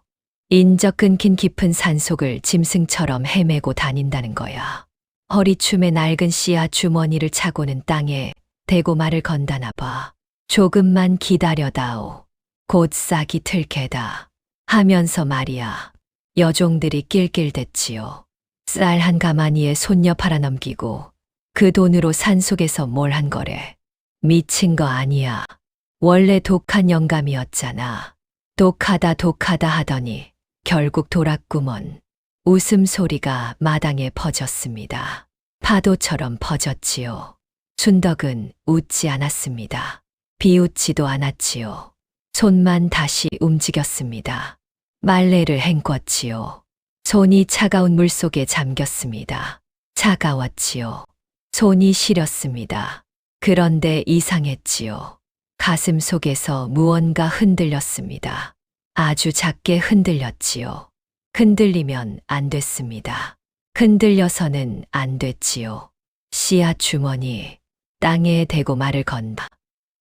[SPEAKER 1] 인적 끊긴 깊은 산속을 짐승처럼 헤매고 다닌다는 거야. 허리춤에 낡은 씨앗 주머니를 차고는 땅에 대고 말을 건다나 봐. 조금만 기다려다오. 곧 싹이 틀 게다. 하면서 말이야. 여종들이 낄낄댔지요. 쌀 한 가마니에 손녀 팔아넘기고 그 돈으로 산속에서 뭘 한 거래. 미친 거 아니야. 원래 독한 영감이었잖아. 독하다 하더니 결국 돌았구먼. 웃음소리가 마당에 퍼졌습니다. 파도처럼 퍼졌지요. 순덕은 웃지 않았습니다. 비웃지도 않았지요. 손만 다시 움직였습니다. 말레를 헹궜지요. 손이 차가운 물속에 잠겼습니다. 차가웠지요. 손이 시렸습니다. 그런데 이상했지요. 가슴 속에서 무언가 흔들렸습니다. 아주 작게 흔들렸지요. 흔들리면 안 됐습니다. 흔들려서는 안 됐지요. 씨앗 주머니, 땅에 대고 말을 건다.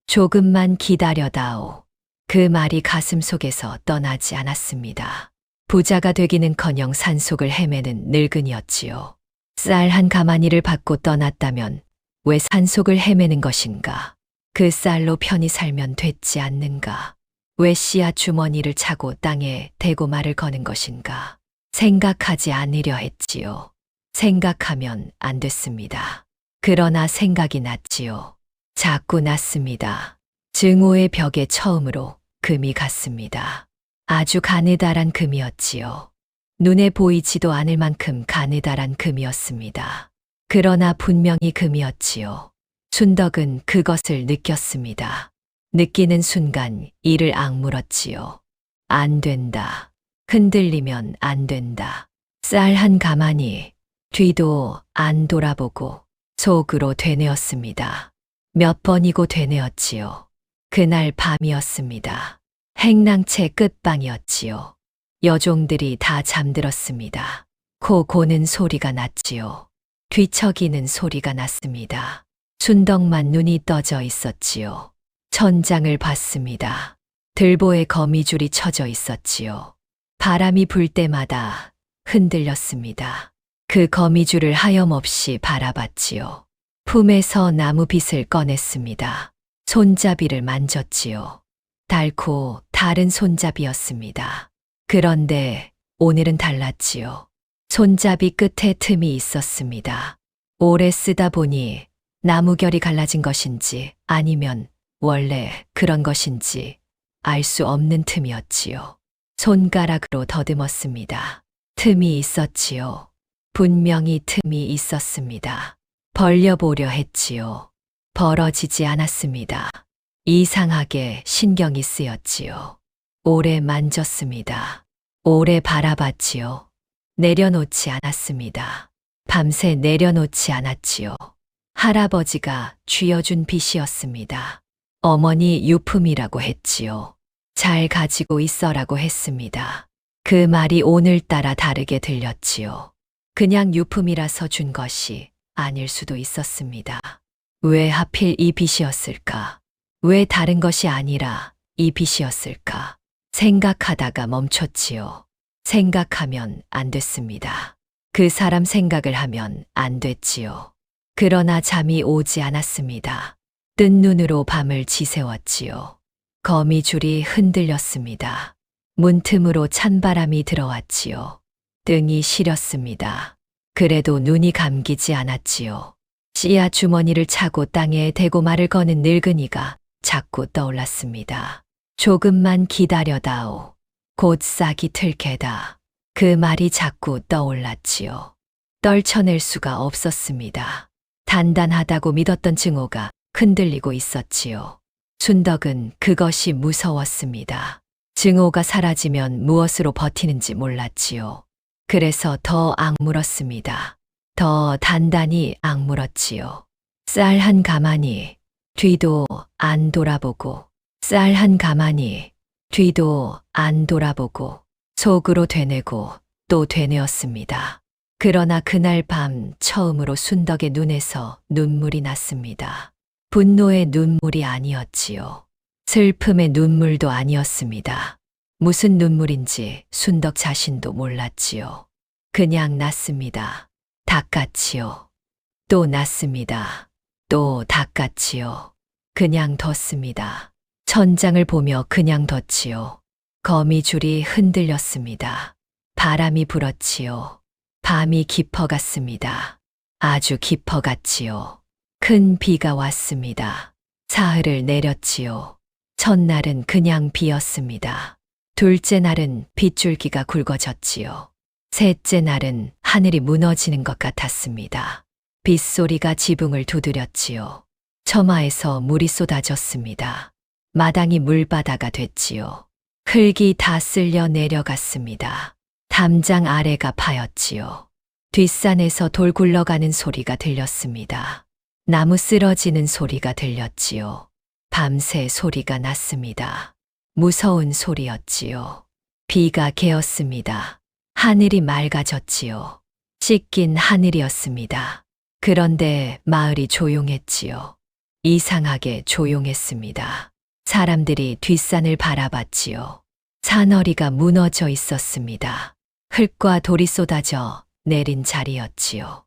[SPEAKER 1] 조금만 기다려다오. 그 말이 가슴 속에서 떠나지 않았습니다. 부자가 되기는커녕 산속을 헤매는 늙은이였지요. 쌀 한 가마니를 받고 떠났다면 왜 산속을 헤매는 것인가? 그 쌀로 편히 살면 됐지 않는가? 왜 씨앗 주머니를 차고 땅에 대고 말을 거는 것인가? 생각하지 않으려 했지요. 생각하면 안 됐습니다. 그러나 생각이 났지요. 자꾸 났습니다. 증오의 벽에 처음으로 금이 갔습니다. 아주 가느다란 금이었지요. 눈에 보이지도 않을 만큼 가느다란 금이었습니다. 그러나 분명히 금이었지요. 순덕은 그것을 느꼈습니다. 느끼는 순간 이를 악물었지요. 안 된다. 흔들리면 안 된다. 쌀 한 가마니 뒤도 안 돌아보고 속으로 되뇌었습니다. 몇 번이고 되뇌었지요. 그날 밤이었습니다. 행랑채 끝방이었지요. 여종들이 다 잠들었습니다. 코 고는 소리가 났지요. 뒤척이는 소리가 났습니다. 순덕만 눈이 떠져 있었지요. 천장을 봤습니다. 들보에 거미줄이 쳐져 있었지요. 바람이 불 때마다 흔들렸습니다. 그 거미줄을 하염없이 바라봤지요. 품에서 나무빗을 꺼냈습니다. 손잡이를 만졌지요. 달고 다른 손잡이였습니다. 그런데 오늘은 달랐지요. 손잡이 끝에 틈이 있었습니다. 오래 쓰다 보니 나무결이 갈라진 것인지 아니면 원래 그런 것인지 알 수 없는 틈이었지요. 손가락으로 더듬었습니다. 틈이 있었지요. 분명히 틈이 있었습니다. 벌려보려 했지요. 벌어지지 않았습니다. 이상하게 신경이 쓰였지요. 오래 만졌습니다. 오래 바라봤지요. 내려놓지 않았습니다. 밤새 내려놓지 않았지요. 할아버지가 쥐어준 빚이었습니다. 어머니 유품이라고 했지요. 잘 가지고 있어라고 했습니다. 그 말이 오늘따라 다르게 들렸지요. 그냥 유품이라서 준 것이 아닐 수도 있었습니다. 왜 하필 이 빚이었을까? 왜 다른 것이 아니라 이 빚이었을까? 생각하다가 멈췄지요. 생각하면 안 됐습니다. 그 사람 생각을 하면 안 됐지요. 그러나 잠이 오지 않았습니다. 뜬 눈으로 밤을 지새웠지요. 거미줄이 흔들렸습니다. 문틈으로 찬바람이 들어왔지요. 등이 시렸습니다. 그래도 눈이 감기지 않았지요. 씨앗 주머니를 차고 땅에 대고 말을 거는 늙은이가 자꾸 떠올랐습니다. 조금만 기다려다오. 곧 싹이 틀 게다. 그 말이 자꾸 떠올랐지요. 떨쳐낼 수가 없었습니다. 단단하다고 믿었던 증오가 흔들리고 있었지요. 순덕은 그것이 무서웠습니다. 증오가 사라지면 무엇으로 버티는지 몰랐지요. 그래서 더 악물었습니다. 더 단단히 악물었지요. 쌀 한 가마니 뒤도 안 돌아보고, 쌀 한 가마니 뒤도 안 돌아보고 속으로 되뇌고 또 되뇌었습니다. 그러나 그날 밤 처음으로 순덕의 눈에서 눈물이 났습니다. 분노의 눈물이 아니었지요. 슬픔의 눈물도 아니었습니다. 무슨 눈물인지 순덕 자신도 몰랐지요. 그냥 났습니다. 닭같이요. 또 났습니다. 또 닭같이요. 그냥 뒀습니다. 천장을 보며 그냥 뒀지요. 거미줄이 흔들렸습니다. 바람이 불었지요. 밤이 깊어갔습니다. 아주 깊어갔지요. 큰 비가 왔습니다. 사흘을 내렸지요. 첫날은 그냥 비였습니다. 둘째 날은 빗줄기가 굵어졌지요. 셋째 날은 하늘이 무너지는 것 같았습니다. 빗소리가 지붕을 두드렸지요. 처마에서 물이 쏟아졌습니다. 마당이 물바다가 됐지요. 흙이 다 쓸려 내려갔습니다. 담장 아래가 파였지요. 뒷산에서 돌 굴러가는 소리가 들렸습니다. 나무 쓰러지는 소리가 들렸지요. 밤새 소리가 났습니다. 무서운 소리였지요. 비가 개었습니다. 하늘이 맑아졌지요. 씻긴 하늘이었습니다. 그런데 마을이 조용했지요. 이상하게 조용했습니다. 사람들이 뒷산을 바라봤지요. 산허리가 무너져 있었습니다. 흙과 돌이 쏟아져 내린 자리였지요.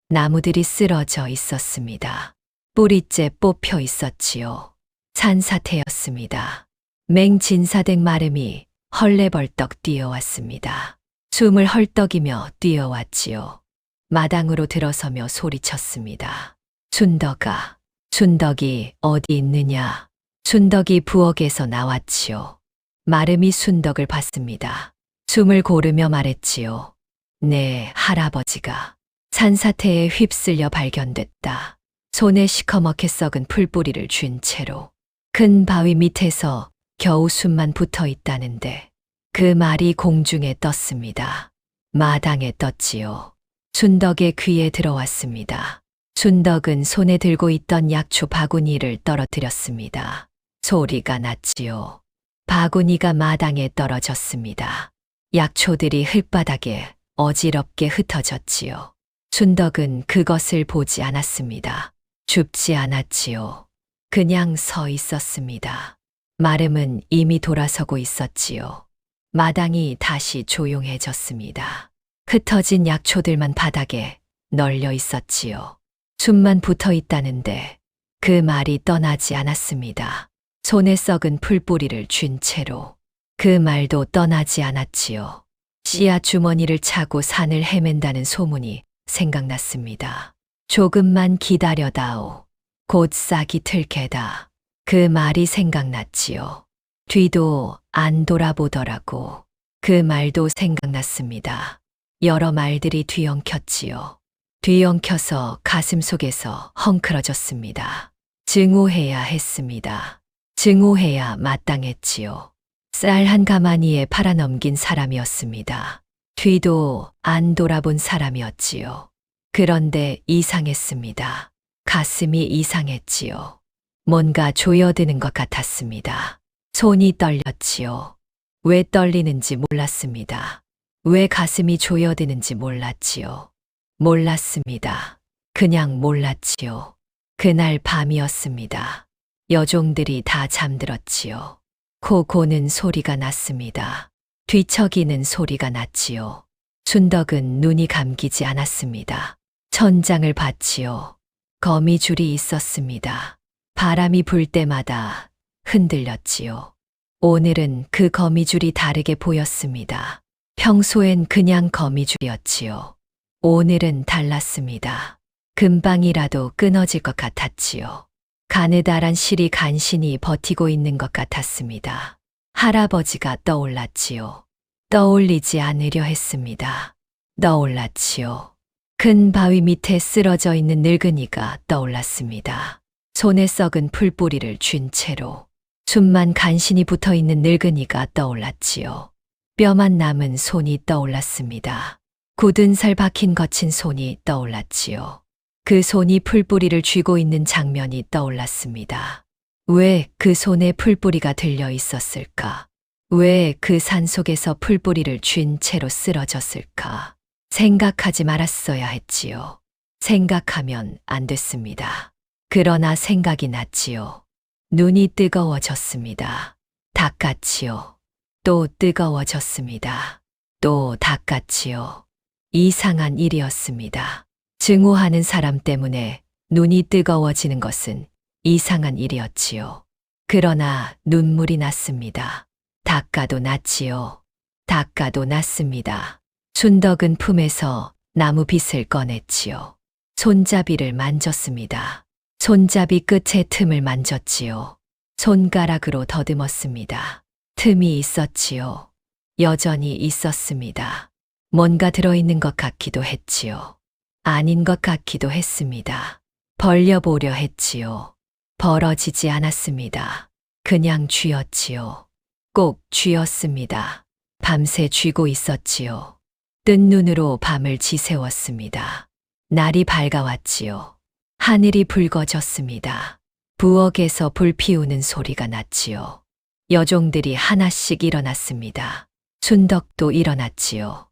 [SPEAKER 1] 나무들이 쓰러져 있었습니다. 뿌리째 뽑혀 있었지요. 산사태였습니다. 맹진사댁 마름이 헐레벌떡 뛰어왔습니다. 숨을 헐떡이며 뛰어왔지요. 마당으로 들어서며 소리쳤습니다. 순덕아, 순덕이 어디 있느냐? 순덕이 부엌에서 나왔지요. 마름이 순덕을 봤습니다. 숨을 고르며 말했지요. 네, 할아버지가 산사태에 휩쓸려 발견됐다. 손에 시커멓게 썩은 풀뿌리를 쥔 채로 큰 바위 밑에서 겨우 숨만 붙어 있다는데 그 말이 공중에 떴습니다. 마당에 떴지요. 순덕의 귀에 들어왔습니다. 순덕은 손에 들고 있던 약초 바구니를 떨어뜨렸습니다. 소리가 났지요. 바구니가 마당에 떨어졌습니다. 약초들이 흙바닥에 어지럽게 흩어졌지요. 순덕은 그것을 보지 않았습니다. 줍지 않았지요. 그냥 서 있었습니다. 마름은 이미 돌아서고 있었지요. 마당이 다시 조용해졌습니다. 흩어진 약초들만 바닥에 널려 있었지요. 숨만 붙어 있다는데 그 말이 떠나지 않았습니다. 손에 썩은 풀뿌리를 쥔 채로 그 말도 떠나지 않았지요. 씨앗 주머니를 차고 산을 헤맨다는 소문이 생각났습니다. 조금만 기다려다오. 곧 싹이 틀 게다. 그 말이 생각났지요. 뒤도 안 돌아보더라고. 그 말도 생각났습니다. 여러 말들이 뒤엉켰지요. 뒤엉켜서 가슴 속에서 헝클어졌습니다. 증오해야 했습니다. 증오해야 마땅했지요. 쌀 한 가마니에 팔아넘긴 사람이었습니다. 뒤도 안 돌아본 사람이었지요. 그런데 이상했습니다. 가슴이 이상했지요. 뭔가 조여드는 것 같았습니다. 손이 떨렸지요. 왜 떨리는지 몰랐습니다. 왜 가슴이 조여드는지 몰랐지요. 몰랐습니다. 그냥 몰랐지요. 그날 밤이었습니다. 여종들이 다 잠들었지요. 코 고는 소리가 났습니다. 뒤척이는 소리가 났지요. 순덕은 눈이 감기지 않았습니다. 천장을 봤지요. 거미줄이 있었습니다. 바람이 불 때마다 흔들렸지요. 오늘은 그 거미줄이 다르게 보였습니다. 평소엔 그냥 거미줄이었지요. 오늘은 달랐습니다. 금방이라도 끊어질 것 같았지요. 가느다란 실이 간신히 버티고 있는 것 같았습니다. 할아버지가 떠올랐지요. 떠올리지 않으려 했습니다. 떠올랐지요. 큰 바위 밑에 쓰러져 있는 늙은이가 떠올랐습니다. 손에 썩은 풀뿌리를 쥔 채로 숨만 간신히 붙어 있는 늙은이가 떠올랐지요. 뼈만 남은 손이 떠올랐습니다. 굳은 살 박힌 거친 손이 떠올랐지요. 그 손이 풀뿌리를 쥐고 있는 장면이 떠올랐습니다. 왜 그 손에 풀뿌리가 들려 있었을까? 왜 그 산속에서 풀뿌리를 쥔 채로 쓰러졌을까? 생각하지 말았어야 했지요. 생각하면 안 됐습니다. 그러나 생각이 났지요. 눈이 뜨거워졌습니다. 닦았지요. 또 뜨거워졌습니다. 또 닦았지요. 이상한 일이었습니다. 증오하는 사람 때문에 눈이 뜨거워지는 것은 이상한 일이었지요. 그러나 눈물이 났습니다. 닦아도 났지요. 닦아도 났습니다. 춘덕은 품에서 나무 빗을 꺼냈지요. 손잡이를 만졌습니다. 손잡이 끝의 틈을 만졌지요. 손가락으로 더듬었습니다. 틈이 있었지요. 여전히 있었습니다. 뭔가 들어있는 것 같기도 했지요. 아닌 것 같기도 했습니다. 벌려보려 했지요. 벌어지지 않았습니다. 그냥 쥐었지요. 꼭 쥐었습니다. 밤새 쥐고 있었지요. 뜬 눈으로 밤을 지새웠습니다. 날이 밝아왔지요. 하늘이 붉어졌습니다. 부엌에서 불 피우는 소리가 났지요. 여종들이 하나씩 일어났습니다. 춘덕도 일어났지요.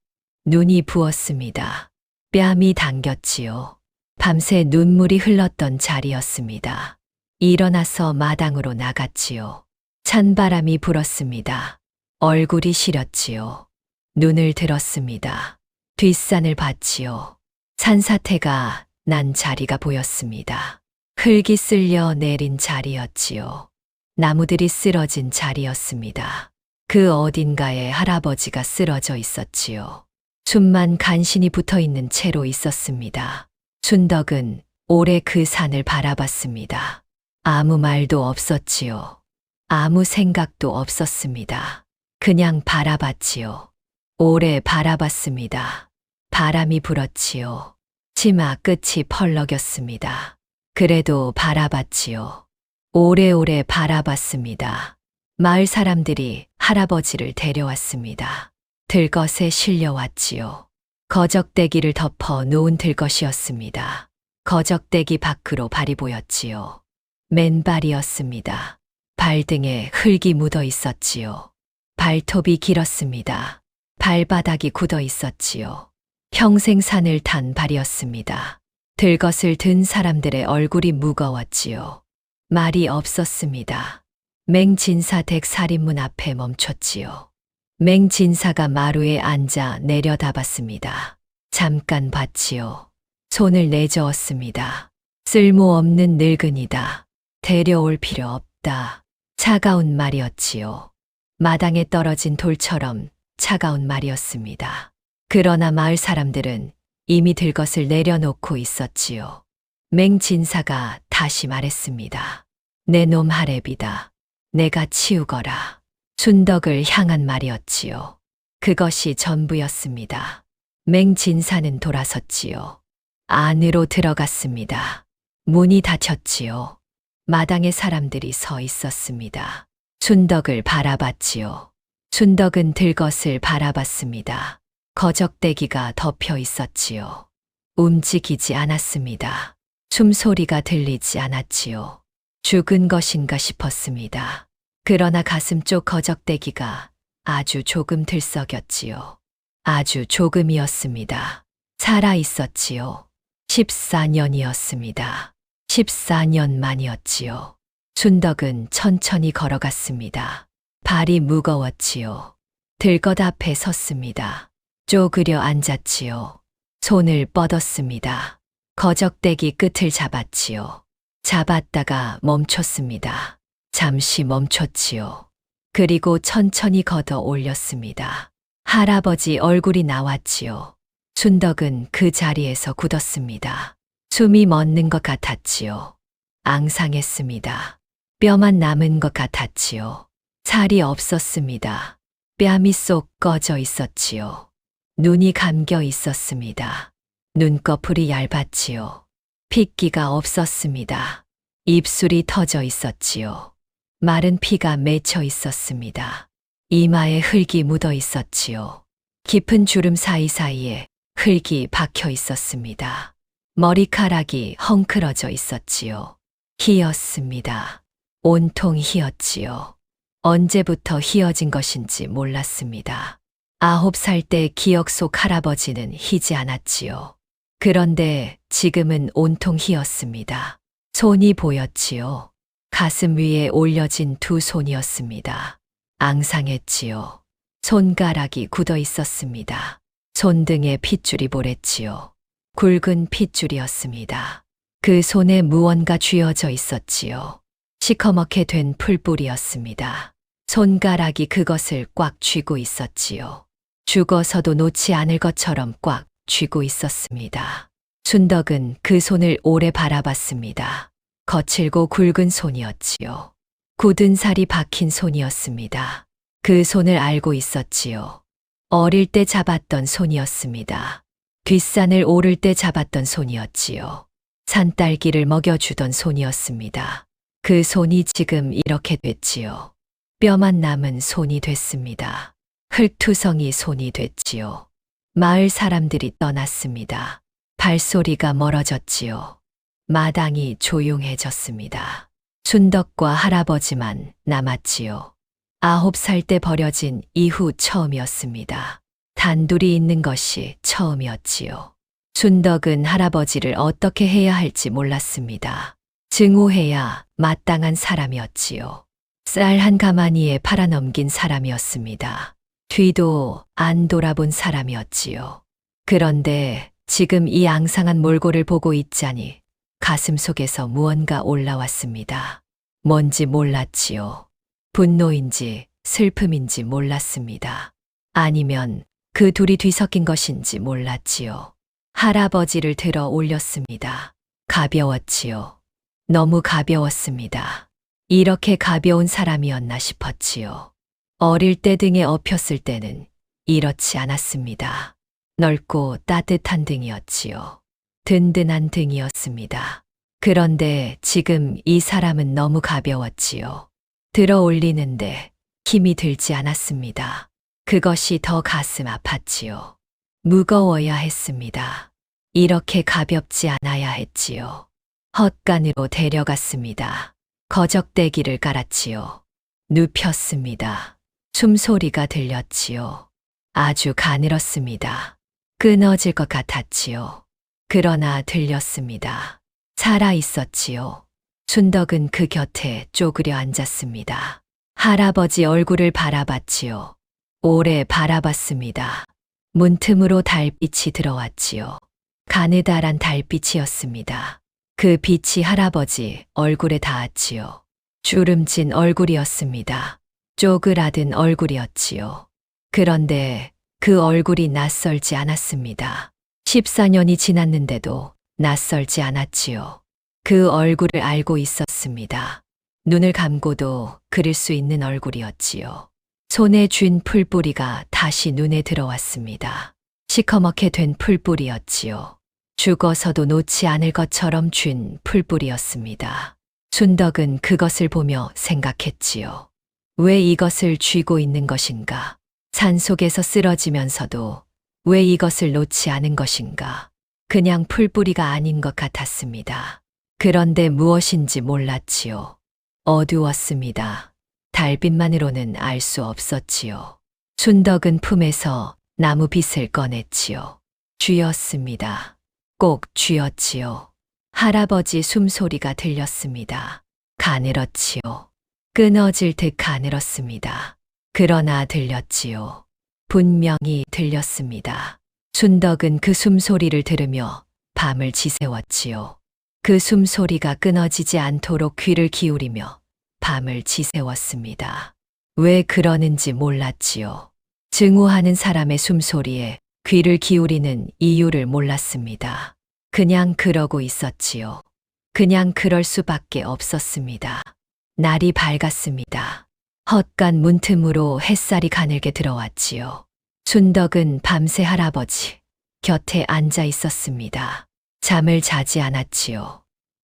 [SPEAKER 1] 눈이 부었습니다. 뺨이 당겼지요. 밤새 눈물이 흘렀던 자리였습니다. 일어나서 마당으로 나갔지요. 찬바람이 불었습니다. 얼굴이 시렸지요. 눈을 들었습니다. 뒷산을 봤지요. 산사태가 난 자리가 보였습니다. 흙이 쓸려 내린 자리였지요. 나무들이 쓰러진 자리였습니다. 그 어딘가에 할아버지가 쓰러져 있었지요. 숨만 간신히 붙어 있는 채로 있었습니다. 춘덕은 오래 그 산을 바라봤습니다. 아무 말도 없었지요. 아무 생각도 없었습니다. 그냥 바라봤지요. 오래 바라봤습니다. 바람이 불었지요. 치마 끝이 펄럭였습니다. 그래도 바라봤지요. 오래오래 바라봤습니다. 마을 사람들이 할아버지를 데려왔습니다. 들것에 실려왔지요. 거적대기를 덮어 놓은 들것이었습니다. 거적대기 밖으로 발이 보였지요. 맨발이었습니다. 발등에 흙이 묻어 있었지요. 발톱이 길었습니다. 발바닥이 굳어 있었지요. 평생 산을 탄 발이었습니다. 들것을 든 사람들의 얼굴이 무거웠지요. 말이 없었습니다. 맹진사 댁 살인문 앞에 멈췄지요. 맹진사가 마루에 앉아 내려다봤습니다. 잠깐 봤지요. 손을 내저었습니다. 쓸모없는 늙은이다. 데려올 필요 없다. 차가운 말이었지요. 마당에 떨어진 돌처럼 차가운 말이었습니다. 그러나 마을 사람들은 이미 들것을 내려놓고 있었지요. 맹진사가 다시 말했습니다. 내 놈 하랩이다. 내가 치우거라. 춘덕을 향한 말이었지요. 그것이 전부였습니다. 맹진사는 돌아섰지요. 안으로 들어갔습니다. 문이 닫혔지요. 마당에 사람들이 서 있었습니다. 춘덕을 바라봤지요. 춘덕은 들것을 바라봤습니다. 거적대기가 덮여 있었지요. 움직이지 않았습니다. 숨소리가 들리지 않았지요. 죽은 것인가 싶었습니다. 그러나 가슴 쪽 거적대기가 아주 조금 들썩였지요. 아주 조금이었습니다. 살아 있었지요. 14년이었습니다. 14년 만이었지요. 춘덕은 천천히 걸어갔습니다. 발이 무거웠지요. 들것 앞에 섰습니다. 쪼그려 앉았지요. 손을 뻗었습니다. 거적대기 끝을 잡았지요. 잡았다가 멈췄습니다. 잠시 멈췄지요. 그리고 천천히 걷어 올렸습니다. 할아버지 얼굴이 나왔지요. 춘덕은 그 자리에서 굳었습니다. 숨이 멎는 것 같았지요. 앙상했습니다. 뼈만 남은 것 같았지요. 살이 없었습니다. 뺨이 쏙 꺼져 있었지요. 눈이 감겨 있었습니다. 눈꺼풀이 얇았지요. 핏기가 없었습니다. 입술이 터져 있었지요. 마른 피가 맺혀 있었습니다. 이마에 흙이 묻어 있었지요. 깊은 주름 사이사이에 흙이 박혀 있었습니다. 머리카락이 헝클어져 있었지요. 희었습니다. 온통 희었지요. 언제부터 희어진 것인지 몰랐습니다. 9살 때 기억 속 할아버지는 희지 않았지요. 그런데 지금은 온통 희었습니다. 손이 보였지요. 가슴 위에 올려진 두 손이었습니다. 앙상했지요. 손가락이 굳어 있었습니다. 손등에 핏줄이 보랬지요. 굵은 핏줄이었습니다. 그 손에 무언가 쥐어져 있었지요. 시커멓게 된 풀뿌리였습니다. 손가락이 그것을 꽉 쥐고 있었지요. 죽어서도 놓지 않을 것처럼 꽉 쥐고 있었습니다. 순덕은 그 손을 오래 바라봤습니다. 거칠고 굵은 손이었지요. 굳은 살이 박힌 손이었습니다. 그 손을 알고 있었지요. 어릴 때 잡았던 손이었습니다. 뒷산을 오를 때 잡았던 손이었지요. 산딸기를 먹여주던 손이었습니다. 그 손이 지금 이렇게 됐지요. 뼈만 남은 손이 됐습니다. 흙투성이 손이 됐지요. 마을 사람들이 떠났습니다. 발소리가 멀어졌지요. 마당이 조용해졌습니다. 순덕과 할아버지만 남았지요. 9살 때 버려진 이후 처음이었습니다. 단둘이 있는 것이 처음이었지요. 순덕은 할아버지를 어떻게 해야 할지 몰랐습니다. 증오해야 마땅한 사람이었지요. 쌀 한 가마니에 팔아넘긴 사람이었습니다. 뒤도 안 돌아본 사람이었지요. 그런데 지금 이 앙상한 몰골을 보고 있자니 가슴 속에서 무언가 올라왔습니다. 뭔지 몰랐지요. 분노인지 슬픔인지 몰랐습니다. 아니면 그 둘이 뒤섞인 것인지 몰랐지요. 할아버지를 들어 올렸습니다. 가벼웠지요. 너무 가벼웠습니다. 이렇게 가벼운 사람이었나 싶었지요. 어릴 때 등에 엎였을 때는 이렇지 않았습니다. 넓고 따뜻한 등이었지요. 든든한 등이었습니다. 그런데 지금 이 사람은 너무 가벼웠지요. 들어 올리는데 힘이 들지 않았습니다. 그것이 더 가슴 아팠지요. 무거워야 했습니다. 이렇게 가볍지 않아야 했지요. 헛간으로 데려갔습니다. 거적대기를 깔았지요. 눕혔습니다. 숨소리가 들렸지요. 아주 가늘었습니다. 끊어질 것 같았지요. 그러나 들렸습니다. 살아 있었지요. 순덕은 그 곁에 쪼그려 앉았습니다. 할아버지 얼굴을 바라봤지요. 오래 바라봤습니다. 문틈으로 달빛이 들어왔지요. 가느다란 달빛이었습니다. 그 빛이 할아버지 얼굴에 닿았지요. 주름진 얼굴이었습니다. 쪼그라든 얼굴이었지요. 그런데 그 얼굴이 낯설지 않았습니다. 14년이 지났는데도 낯설지 않았지요. 그 얼굴을 알고 있었습니다. 눈을 감고도 그릴 수 있는 얼굴이었지요. 손에 쥔 풀뿌리가 다시 눈에 들어왔습니다. 시커멓게 된 풀뿌리였지요. 죽어서도 놓지 않을 것처럼 쥔 풀뿌리였습니다. 순덕은 그것을 보며 생각했지요. 왜 이것을 쥐고 있는 것인가? 산속에서 쓰러지면서도 왜 이것을 놓지 않은 것인가? 그냥 풀뿌리가 아닌 것 같았습니다. 그런데 무엇인지 몰랐지요. 어두웠습니다. 달빛만으로는 알 수 없었지요. 순덕은 품에서 나무 빗을 꺼냈지요. 쥐었습니다. 꼭 쥐었지요. 할아버지 숨소리가 들렸습니다. 가늘었지요. 끊어질 듯 가늘었습니다. 그러나 들렸지요. 분명히 들렸습니다. 순덕은 그 숨소리를 들으며 밤을 지새웠지요. 그 숨소리가 끊어지지 않도록 귀를 기울이며 밤을 지새웠습니다. 왜 그러는지 몰랐지요. 증오하는 사람의 숨소리에 귀를 기울이는 이유를 몰랐습니다. 그냥 그러고 있었지요. 그냥 그럴 수밖에 없었습니다. 날이 밝았습니다. 헛간 문틈으로 햇살이 가늘게 들어왔지요. 춘덕은 밤새 할아버지 곁에 앉아 있었습니다. 잠을 자지 않았지요.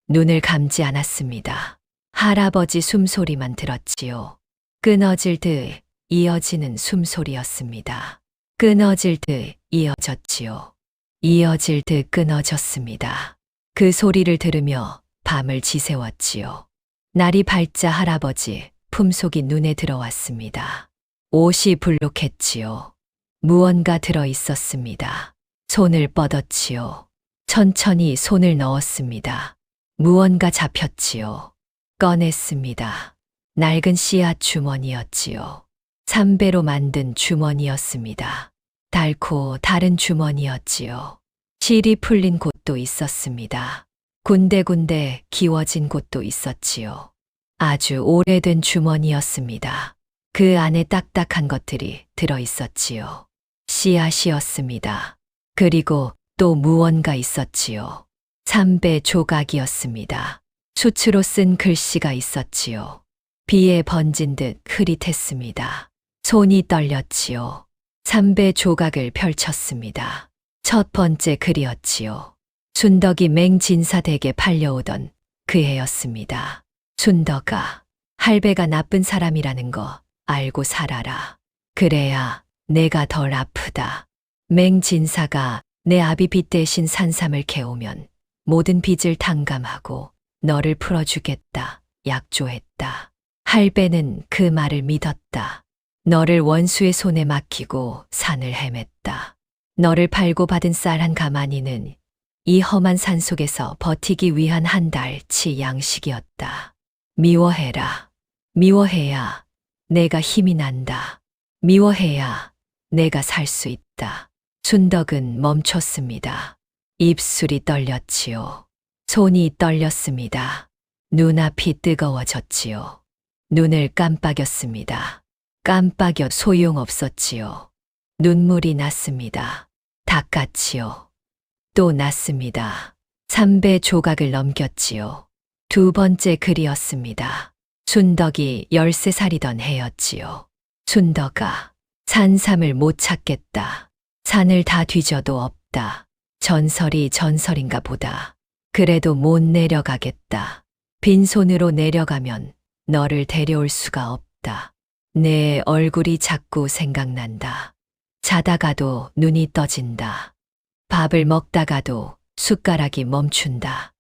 [SPEAKER 1] 눈을 감지 않았습니다. 할아버지 숨소리만 들었지요. 끊어질 듯 이어지는 숨소리였습니다. 끊어질 듯 이어졌지요. 이어질 듯 끊어졌습니다. 그 소리를 들으며 밤을 지새웠지요. 날이 밝자 할아버지 품속이 눈에 들어왔습니다. 옷이 불룩했지요. 무언가 들어 있었습니다. 손을 뻗었지요. 천천히 손을 넣었습니다. 무언가 잡혔지요. 꺼냈습니다. 낡은 씨앗 주머니였지요. 삼배로 만든 주머니였습니다. 닳고 다른 주머니였지요. 실이 풀린 곳도 있었습니다. 군데군데 기워진 곳도 있었지요. 아주 오래된 주머니였습니다. 그 안에 딱딱한 것들이 들어 있었지요. 씨앗이었습니다. 그리고 또 무언가 있었지요. 삼배 조각이었습니다. 수치로 쓴 글씨가 있었지요. 비에 번진 듯 흐릿했습니다. 손이 떨렸지요. 삼배 조각을 펼쳤습니다. 첫 번째 글이었지요. 춘덕이 맹진사댁에 팔려오던 그 해였습니다. 춘덕아, 할배가 나쁜 사람이라는 거 알고 살아라. 그래야 내가 덜 아프다. 맹진사가 내 아비 빚 대신 산삼을 캐오면 모든 빚을 탕감하고 너를 풀어주겠다 약조했다. 할배는 그 말을 믿었다. 너를 원수의 손에 맡기고 산을 헤맸다. 너를 팔고 받은 쌀 한 가마니는 이 험한 산 속에서 버티기 위한 한 달치 양식이었다. 미워해라. 미워해야 내가 힘이 난다. 미워해야 내가 살 수 있다. 춘덕은 멈췄습니다. 입술이 떨렸지요. 손이 떨렸습니다. 눈앞이 뜨거워졌지요. 눈을 깜빡였습니다. 깜빡여 소용없었지요. 눈물이 났습니다. 닦았지요. 또 났습니다. 삼배 조각을 넘겼지요. 두 번째 글이었습니다. 춘덕이 13살이던 해였지요. 춘덕아, 산삼을 못 찾겠다. 산을 다 뒤져도 없다. 전설이 전설인가 보다. 그래도 못 내려가겠다. 빈손으로 내려가면 너를 데려올 수가 없다. 내 얼굴이 자꾸 생각난다. 자다가도 눈이 떠진다. 밥을 먹다가도 숟가락이 멈춘다.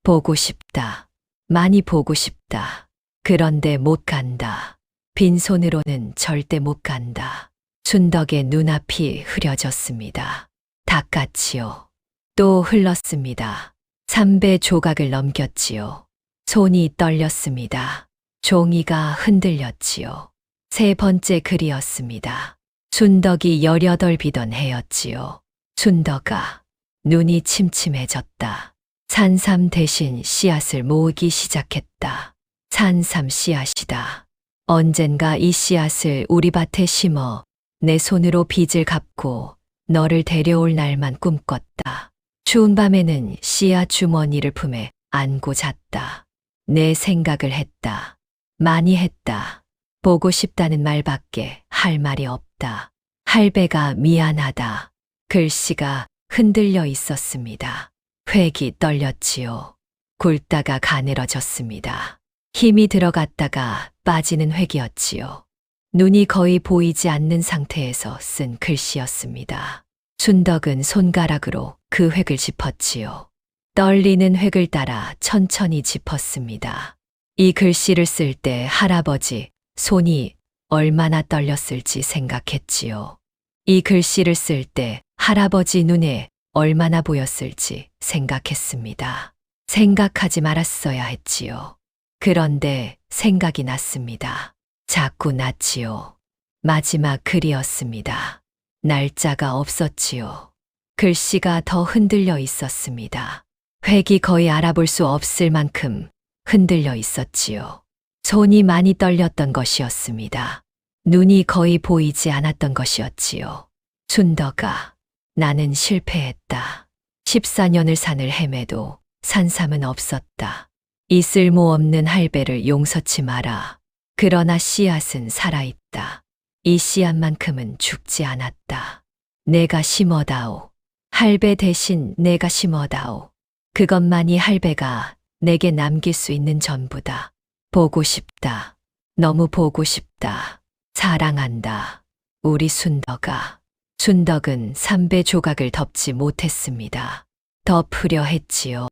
[SPEAKER 1] 보고 싶다. 많이 보고 싶다. 그런데 못 간다. 빈손으로는 절대 못 간다. 춘덕의 눈앞이 흐려졌습니다. 닦았지요. 또 흘렀습니다. 삼배 조각을 넘겼지요. 손이 떨렸습니다. 종이가 흔들렸지요. 세 번째 글이었습니다. 춘덕이 18 비던 해였지요. 춘덕아, 눈이 침침해졌다. 산삼 대신 씨앗을 모으기 시작했다. 산삼 씨앗이다. 언젠가 이 씨앗을 우리 밭에 심어 내 손으로 빚을 갚고 너를 데려올 날만 꿈꿨다. 추운 밤에는 씨앗 주머니를 품에 안고 잤다. 내 생각을 했다. 많이 했다. 보고 싶다는 말밖에 할 말이 없다. 할배가 미안하다. 글씨가 흔들려 있었습니다. 획이 떨렸지요. 굵다가 가늘어졌습니다. 힘이 들어갔다가 빠지는 획이었지요. 눈이 거의 보이지 않는 상태에서 쓴 글씨였습니다. 춘덕은 손가락으로 그 획을 짚었지요. 떨리는 획을 따라 천천히 짚었습니다. 이 글씨를 쓸 때 할아버지 손이 얼마나 떨렸을지 생각했지요. 이 글씨를 쓸 때 할아버지 눈에 얼마나 보였을지 생각했습니다. 생각하지 말았어야 했지요. 그런데 생각이 났습니다. 자꾸 났지요. 마지막 글이었습니다. 날짜가 없었지요. 글씨가 더 흔들려 있었습니다. 획이 거의 알아볼 수 없을 만큼 흔들려 있었지요. 손이 많이 떨렸던 것이었습니다. 눈이 거의 보이지 않았던 것이었지요. 춘덕아, 나는 실패했다. 14년을 산을 헤매도 산삼은 없었다. 이 쓸모없는 할배를 용서치 마라. 그러나 씨앗은 살아있다. 이 씨앗만큼은 죽지 않았다. 내가 심어다오. 할배 대신 내가 심어다오. 그것만이 할배가 내게 남길 수 있는 전부다. 보고 싶다. 너무 보고 싶다. 사랑한다. 우리 순덕아. 순덕은 3배 조각을 덮지 못했습니다. 덮으려 했지요.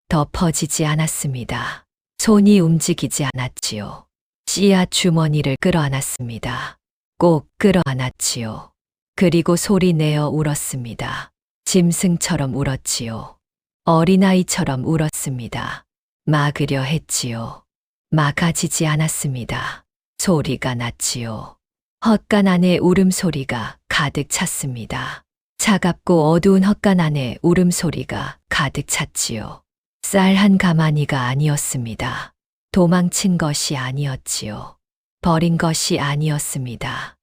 [SPEAKER 1] 덮어지지 않았습니다. 손이 움직이지 않았지요. 씨앗 주머니를 끌어안았습니다. 꼭 끌어안았지요. 그리고 소리 내어 울었습니다. 짐승처럼 울었지요. 어린아이처럼 울었습니다. 막으려 했지요. 막아지지 않았습니다. 소리가 났지요. 헛간 안에 울음소리가 가득 찼습니다. 차갑고 어두운 헛간 안에 울음소리가 가득 찼지요. 쌀 한 가마니가 아니었습니다. 도망친 것이 아니었지요. 버린 것이 아니었습니다.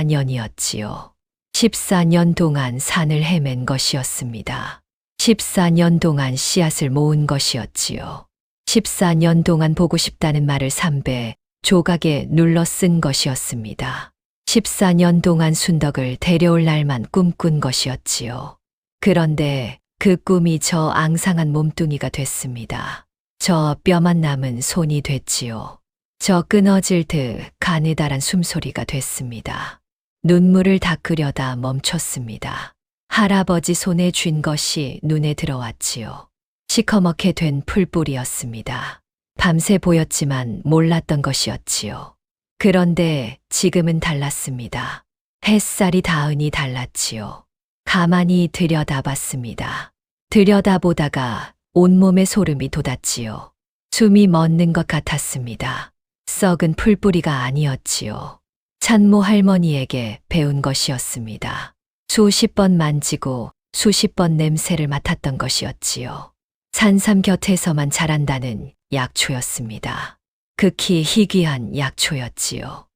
[SPEAKER 1] 14년이었지요. 14년 동안 산을 헤맨 것이었습니다. 14년 동안 씨앗을 모은 것이었지요. 14년 동안 보고 싶다는 말을 3배 조각에 눌러 쓴 것이었습니다. 14년 동안 순덕을 데려올 날만 꿈꾼 것이었지요. 그런데 그 꿈이 저 앙상한 몸뚱이가 됐습니다. 저 뼈만 남은 손이 됐지요. 저 끊어질 듯 가느다란 숨소리가 됐습니다. 눈물을 닦으려다 멈췄습니다. 할아버지 손에 쥔 것이 눈에 들어왔지요. 시커멓게 된 풀뿌리였습니다. 밤새 보였지만 몰랐던 것이었지요. 그런데 지금은 달랐습니다. 햇살이 닿으니 달랐지요. 가만히 들여다봤습니다. 들여다보다가 온몸에 소름이 돋았지요. 숨이 멎는 것 같았습니다. 썩은 풀뿌리가 아니었지요. 찬모 할머니에게 배운 것이었습니다. 수십 번 만지고 수십 번 냄새를 맡았던 것이었지요. 산삼 곁에서만 자란다는 약초였습니다. 극히 희귀한 약초였지요.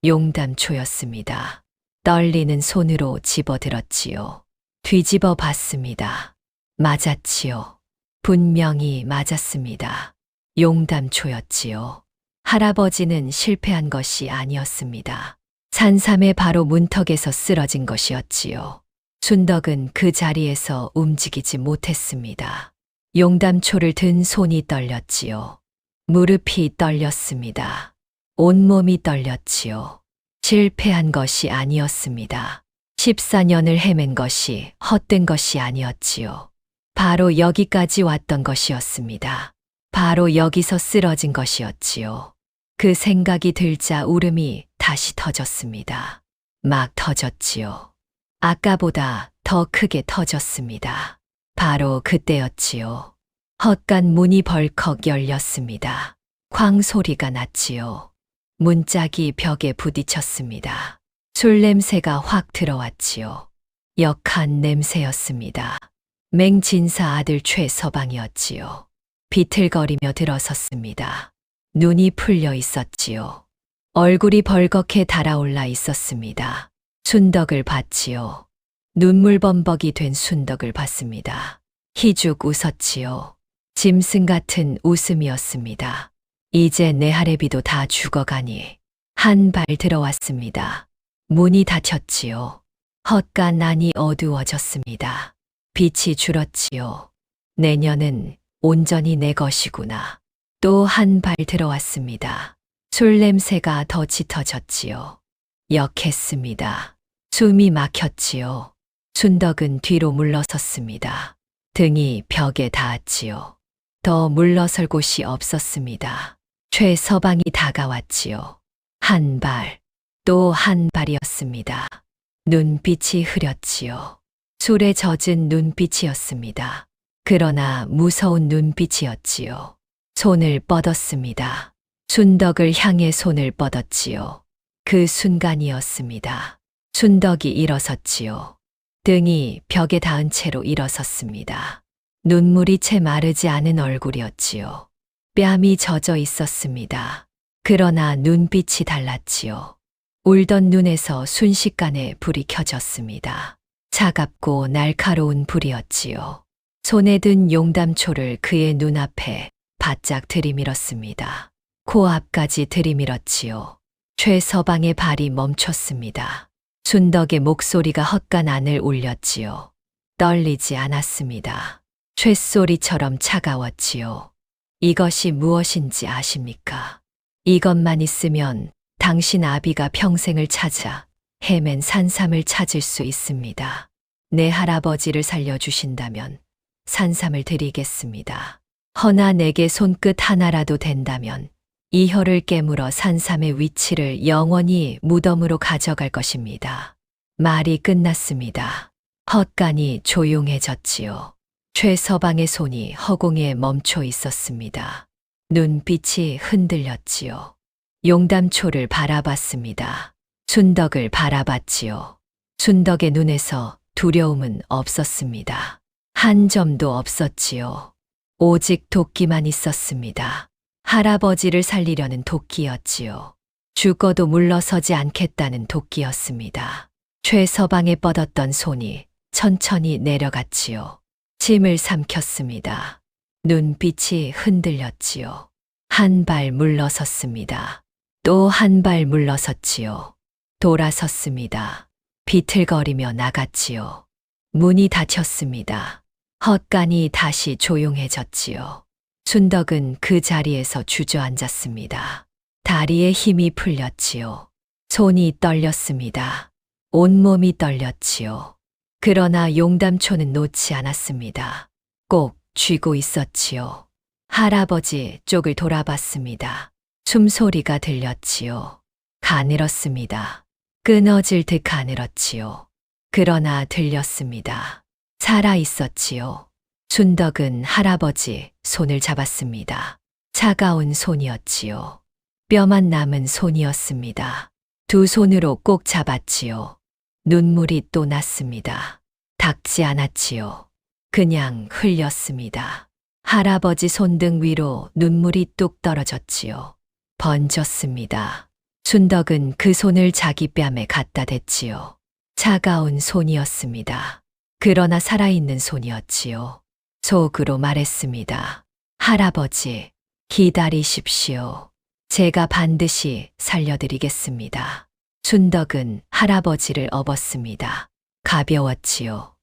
[SPEAKER 1] 용담초였습니다. 떨리는 손으로 집어들었지요. 뒤집어 봤습니다. 맞았지요. 분명히 맞았습니다. 용담초였지요. 할아버지는 실패한 것이 아니었습니다. 산삼의 바로 문턱에서 쓰러진 것이었지요. 순덕은 그 자리에서 움직이지 못했습니다. 용담초를 든 손이 떨렸지요. 무릎이 떨렸습니다. 온몸이 떨렸지요. 실패한 것이 아니었습니다. 14년을 헤맨 것이 헛된 것이 아니었지요. 바로 여기까지 왔던 것이었습니다. 바로 여기서 쓰러진 것이었지요. 그 생각이 들자 울음이 다시 터졌습니다. 막 터졌지요. 아까보다 더 크게 터졌습니다. 바로 그때였지요. 헛간 문이 벌컥 열렸습니다. 쾅 소리가 났지요. 문짝이 벽에 부딪혔습니다. 술 냄새가 확 들어왔지요. 역한 냄새였습니다. 맹진사 아들 최서방이었지요. 비틀거리며 들어섰습니다. 눈이 풀려 있었지요. 얼굴이 벌겋게 달아올라 있었습니다. 순덕을 봤지요. 눈물범벅이 된 순덕을 봤습니다. 희죽 웃었지요. 짐승 같은 웃음이었습니다. 이제 내 할애비도 다 죽어가니. 한 발 들어왔습니다. 문이 닫혔지요. 헛간 안이 어두워졌습니다. 빛이 줄었지요. 내년은 온전히 내 것이구나. 또 한 발 들어왔습니다. 술 냄새가 더 짙어졌지요. 역했습니다. 숨이 막혔지요. 순덕은 뒤로 물러섰습니다. 등이 벽에 닿았지요. 더 물러설 곳이 없었습니다. 최서방이 다가왔지요. 한 발, 또 한 발이었습니다. 눈빛이 흐렸지요. 술에 젖은 눈빛이었습니다. 그러나 무서운 눈빛이었지요. 손을 뻗었습니다. 순덕을 향해 손을 뻗었지요. 그 순간이었습니다. 순덕이 일어섰지요. 등이 벽에 닿은 채로 일어섰습니다. 눈물이 채 마르지 않은 얼굴이었지요. 뺨이 젖어 있었습니다. 그러나 눈빛이 달랐지요. 울던 눈에서 순식간에 불이 켜졌습니다. 차갑고 날카로운 불이었지요. 손에 든 용담초를 그의 눈앞에 바짝 들이밀었습니다. 코앞까지 들이밀었지요. 최서방의 발이 멈췄습니다. 순덕의 목소리가 헛간 안을 울렸지요. 떨리지 않았습니다. 쇳소리처럼 차가웠지요. 이것이 무엇인지 아십니까? 이것만 있으면 당신 아비가 평생을 찾아 헤맨 산삼을 찾을 수 있습니다. 내 할아버지를 살려주신다면 산삼을 드리겠습니다. 허나 내게 손끝 하나라도 된다면 이 혀를 깨물어 산삼의 위치를 영원히 무덤으로 가져갈 것입니다. 말이 끝났습니다. 헛간이 조용해졌지요. 최서방의 손이 허공에 멈춰 있었습니다. 눈빛이 흔들렸지요. 용담초를 바라봤습니다. 순덕을 바라봤지요. 순덕의 눈에서 두려움은 없었습니다. 한 점도 없었지요. 오직 도끼만 있었습니다. 할아버지를 살리려는 도끼였지요. 죽어도 물러서지 않겠다는 도끼였습니다. 최서방에 뻗었던 손이 천천히 내려갔지요. 침을 삼켰습니다. 눈빛이 흔들렸지요. 한 발 물러섰습니다. 또 한 발 물러섰지요. 돌아섰습니다. 비틀거리며 나갔지요. 문이 닫혔습니다. 헛간이 다시 조용해졌지요. 순덕은 그 자리에서 주저앉았습니다. 다리에 힘이 풀렸지요. 손이 떨렸습니다. 온몸이 떨렸지요. 그러나 용담초는 놓지 않았습니다. 꼭 쥐고 있었지요. 할아버지 쪽을 돌아봤습니다. 숨소리가 들렸지요. 가늘었습니다. 끊어질 듯 가늘었지요. 그러나 들렸습니다. 살아 있었지요. 순덕은 할아버지 손을 잡았습니다. 차가운 손이었지요. 뼈만 남은 손이었습니다. 두 손으로 꼭 잡았지요. 눈물이 또 났습니다. 닦지 않았지요. 그냥 흘렸습니다. 할아버지 손등 위로 눈물이 뚝 떨어졌지요. 번졌습니다. 순덕은 그 손을 자기 뺨에 갖다 댔지요. 차가운 손이었습니다. 그러나 살아있는 손이었지요. 속으로 말했습니다. 할아버지, 기다리십시오. 제가 반드시 살려드리겠습니다. 순덕은 할아버지를 업었습니다. 가벼웠지요.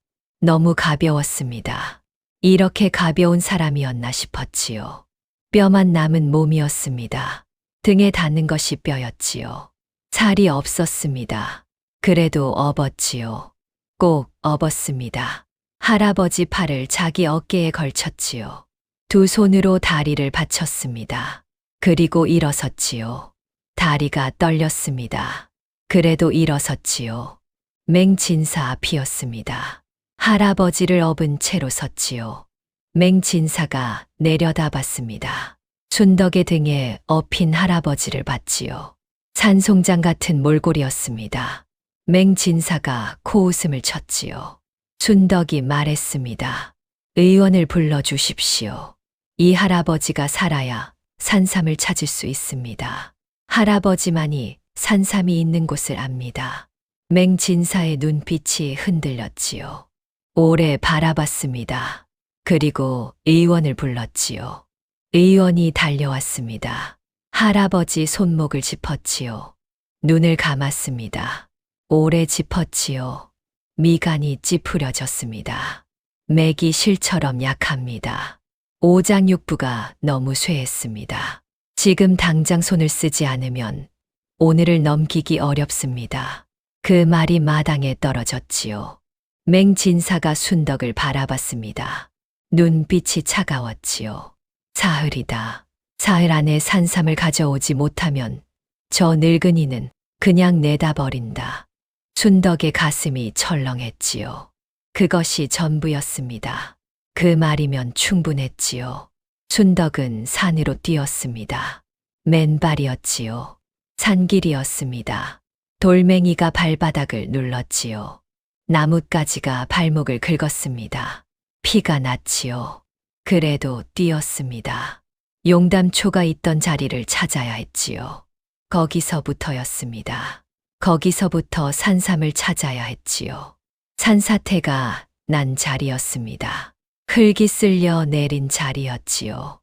[SPEAKER 1] 너무 가벼웠습니다. 이렇게 가벼운 사람이었나 싶었지요. 뼈만 남은 몸이었습니다. 등에 닿는 것이 뼈였지요. 살이 없었습니다. 그래도 업었지요. 꼭 업었습니다. 할아버지 팔을 자기 어깨에 걸쳤지요. 두 손으로 다리를 받쳤습니다. 그리고 일어섰지요. 다리가 떨렸습니다. 그래도 일어섰지요. 맹진사 앞이었습니다. 할아버지를 업은 채로 섰지요. 맹진사가 내려다봤습니다. 순덕의 등에 업힌 할아버지를 봤지요. 산송장 같은 몰골이었습니다. 맹진사가 코웃음을 쳤지요. 순덕이 말했습니다. 의원을 불러주십시오. 이 할아버지가 살아야 산삼을 찾을 수 있습니다. 할아버지만이 산삼이 있는 곳을 압니다. 맹진사의 눈빛이 흔들렸지요. 오래 바라봤습니다. 그리고 의원을 불렀지요. 의원이 달려왔습니다. 할아버지 손목을 짚었지요. 눈을 감았습니다. 오래 짚었지요. 미간이 찌푸려졌습니다. 맥이 실처럼 약합니다. 오장육부가 너무 쇠했습니다. 지금 당장 손을 쓰지 않으면 오늘을 넘기기 어렵습니다. 그 말이 마당에 떨어졌지요. 맹진사가 순덕을 바라봤습니다. 눈빛이 차가웠지요. 사흘이다. 사흘 안에 산삼을 가져오지 못하면 저 늙은이는 그냥 내다 버린다. 순덕의 가슴이 철렁했지요. 그것이 전부였습니다. 그 말이면 충분했지요. 순덕은 산으로 뛰었습니다. 맨발이었지요. 산길이었습니다. 돌멩이가 발바닥을 눌렀지요. 나뭇가지가 발목을 긁었습니다. 피가 났지요. 그래도 뛰었습니다. 용담초가 있던 자리를 찾아야 했지요. 거기서부터였습니다. 거기서부터 산삼을 찾아야 했지요. 산사태가 난 자리였습니다. 흙이 쓸려 내린 자리였지요.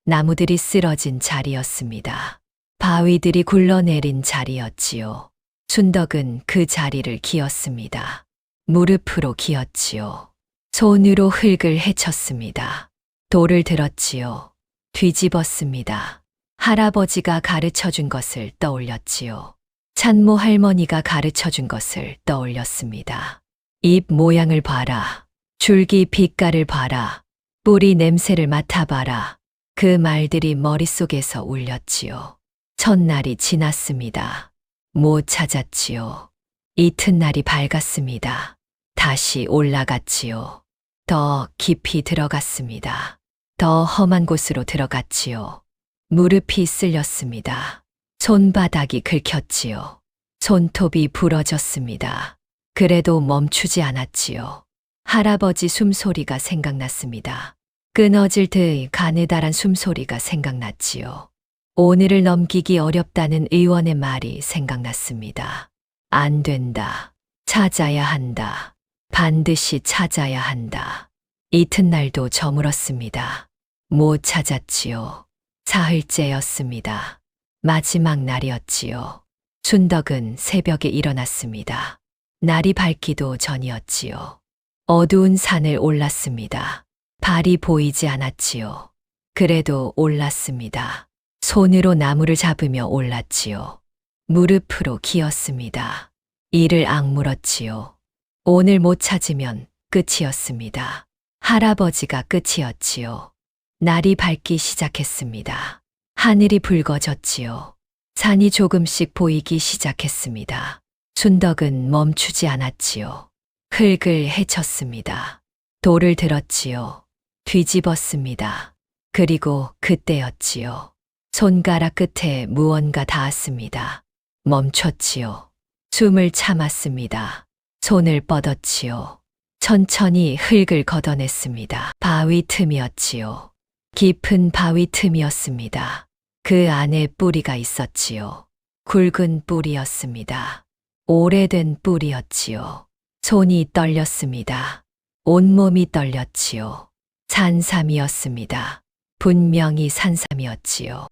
[SPEAKER 1] 나무들이 쓰러진 자리였습니다. 바위들이 굴러내린 자리였지요. 순덕은 그 자리를 기었습니다. 무릎으로 기었지요. 손으로 흙을 헤쳤습니다. 돌을 들었지요. 뒤집었습니다. 할아버지가 가르쳐 준 것을 떠올렸지요. 찬모 할머니가 가르쳐 준 것을 떠올렸습니다. 잎 모양을 봐라. 줄기 빛깔을 봐라. 뿌리 냄새를 맡아봐라. 그 말들이 머릿속에서 울렸지요. 첫날이 지났습니다. 못 찾았지요. 이튿날이 밝았습니다. 다시 올라갔지요. 더 깊이 들어갔습니다. 더 험한 곳으로 들어갔지요. 무릎이 쓸렸습니다. 손바닥이 긁혔지요. 손톱이 부러졌습니다. 그래도 멈추지 않았지요. 할아버지 숨소리가 생각났습니다. 끊어질 듯 가느다란 숨소리가 생각났지요. 오늘을 넘기기 어렵다는 의원의 말이 생각났습니다. 안 된다. 찾아야 한다. 반드시 찾아야 한다. 이튿날도 저물었습니다. 못 찾았지요. 사흘째였습니다. 마지막 날이었지요. 순덕은 새벽에 일어났습니다. 날이 밝기도 전이었지요. 어두운 산을 올랐습니다. 발이 보이지 않았지요. 그래도 올랐습니다. 손으로 나무를 잡으며 올랐지요. 무릎으로 기었습니다. 이를 악물었지요. 오늘 못 찾으면 끝이었습니다. 할아버지가 끝이었지요. 날이 밝기 시작했습니다. 하늘이 붉어졌지요. 산이 조금씩 보이기 시작했습니다. 순덕은 멈추지 않았지요. 흙을 헤쳤습니다. 돌을 들었지요. 뒤집었습니다. 그리고 그때였지요. 손가락 끝에 무언가 닿았습니다. 멈췄지요. 숨을 참았습니다. 손을 뻗었지요. 천천히 흙을 걷어냈습니다. 바위 틈이었지요. 깊은 바위 틈이었습니다. 그 안에 뿌리가 있었지요. 굵은 뿌리였습니다. 오래된 뿌리였지요. 손이 떨렸습니다. 온몸이 떨렸지요. 산삼이었습니다. 분명히 산삼이었지요.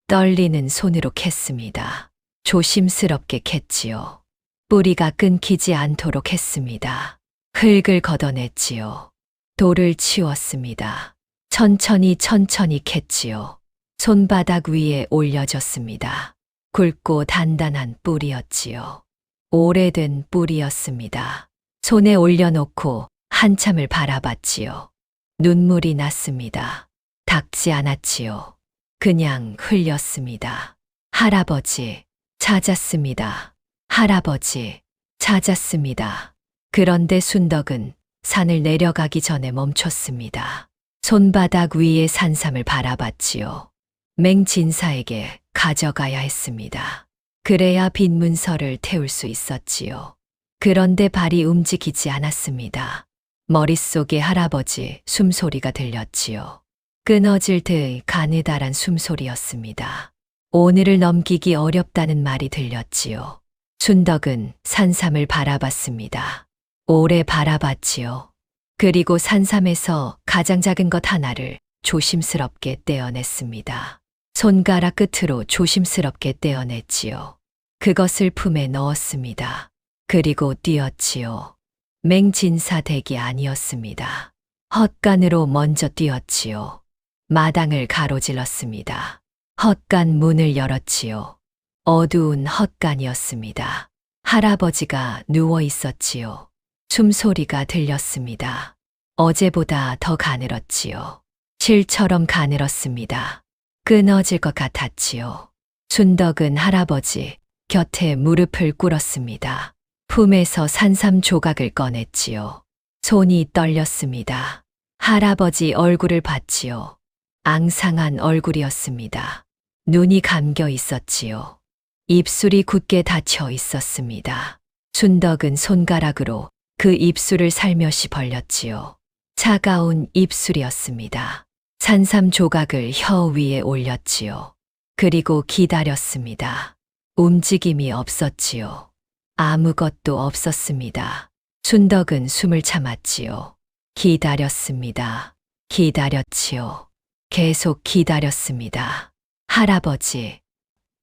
[SPEAKER 1] 떨리는 손으로 캤습니다. 조심스럽게 캤지요. 뿌리가 끊기지 않도록 했습니다. 흙을 걷어냈지요. 돌을 치웠습니다. 천천히 캤지요. 손바닥 위에 올려졌습니다. 굵고 단단한 뿌리였지요. 오래된 뿌리였습니다. 손에 올려놓고 한참을 바라봤지요. 눈물이 났습니다. 닦지 않았지요. 그냥 흘렸습니다. 할아버지, 찾았습니다. 할아버지, 찾았습니다. 그런데 순덕은 산을 내려가기 전에 멈췄습니다. 손바닥 위에 산삼을 바라봤지요. 맹진사에게 가져가야 했습니다. 그래야 빈 문서를 태울 수 있었지요. 그런데 발이 움직이지 않았습니다. 머릿속에 할아버지 숨소리가 들렸지요. 끊어질 듯 가느다란 숨소리였습니다. 오늘을 넘기기 어렵다는 말이 들렸지요. 순덕은 산삼을 바라봤습니다. 오래 바라봤지요. 그리고 산삼에서 가장 작은 것 하나를 조심스럽게 떼어냈습니다. 손가락 끝으로 조심스럽게 떼어냈지요. 그것을 품에 넣었습니다. 그리고 뛰었지요. 맹진사 댁이 아니었습니다. 헛간으로 먼저 뛰었지요. 마당을 가로질렀습니다. 헛간 문을 열었지요. 어두운 헛간이었습니다. 할아버지가 누워 있었지요. 숨소리가 들렸습니다. 어제보다 더 가늘었지요. 실처럼 가늘었습니다. 끊어질 것 같았지요. 순덕은 할아버지 곁에 무릎을 꿇었습니다. 품에서 산삼 조각을 꺼냈지요. 손이 떨렸습니다. 할아버지 얼굴을 봤지요. 앙상한 얼굴이었습니다. 눈이 감겨 있었지요. 입술이 굳게 닫혀 있었습니다. 순덕은 손가락으로 그 입술을 살며시 벌렸지요. 차가운 입술이었습니다. 산삼 조각을 혀 위에 올렸지요. 그리고 기다렸습니다. 움직임이 없었지요. 아무것도 없었습니다. 순덕은 숨을 참았지요. 기다렸습니다. 기다렸지요. 계속 기다렸습니다. 할아버지,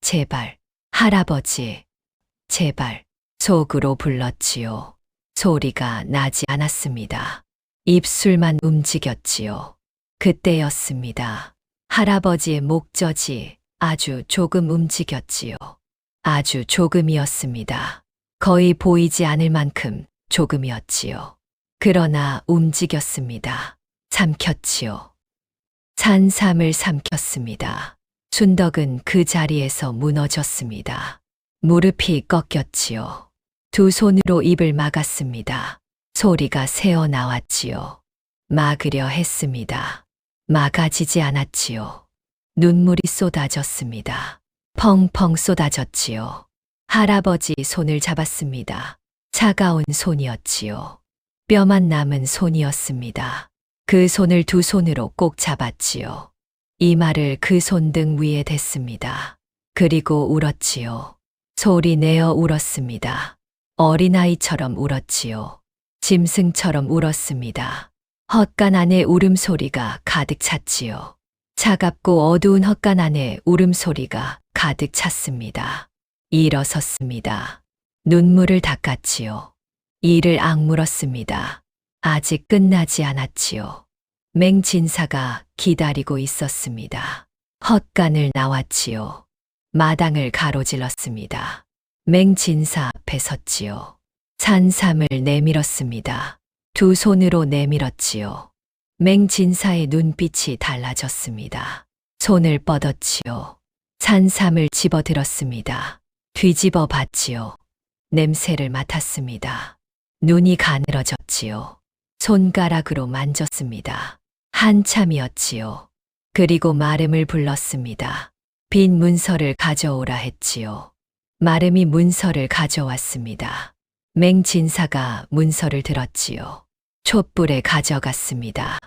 [SPEAKER 1] 제발, 할아버지, 제발, 속으로 불렀지요. 소리가 나지 않았습니다. 입술만 움직였지요. 그때였습니다. 할아버지의 목젖이 아주 조금 움직였지요. 아주 조금이었습니다. 거의 보이지 않을 만큼 조금이었지요. 그러나 움직였습니다. 삼켰지요. 산삼을 삼켰습니다. 순덕은 그 자리에서 무너졌습니다. 무릎이 꺾였지요. 두 손으로 입을 막았습니다. 소리가 새어 나왔지요. 막으려 했습니다. 막아지지 않았지요. 눈물이 쏟아졌습니다. 펑펑 쏟아졌지요. 할아버지 손을 잡았습니다. 차가운 손이었지요. 뼈만 남은 손이었습니다. 그 손을 두 손으로 꼭 잡았지요. 이마를 그 손등 위에 댔습니다. 그리고 울었지요. 소리 내어 울었습니다. 어린아이처럼 울었지요. 짐승처럼 울었습니다. 헛간 안에 울음소리가 가득 찼지요. 차갑고 어두운 헛간 안에 울음소리가 가득 찼습니다. 일어섰습니다. 눈물을 닦았지요. 이를 악물었습니다. 아직 끝나지 않았지요. 맹진사가 기다리고 있었습니다. 헛간을 나왔지요. 마당을 가로질렀습니다. 맹진사 앞에 섰지요. 산삼을 내밀었습니다. 두 손으로 내밀었지요. 맹진사의 눈빛이 달라졌습니다. 손을 뻗었지요. 산삼을 집어들었습니다. 뒤집어 봤지요. 냄새를 맡았습니다. 눈이 가늘어졌지요. 손가락으로 만졌습니다. 한참이었지요. 그리고 마름을 불렀습니다. 빈 문서를 가져오라 했지요. 마름이 문서를 가져왔습니다. 맹진사가 문서를 들었지요. 촛불에 가져갔습니다.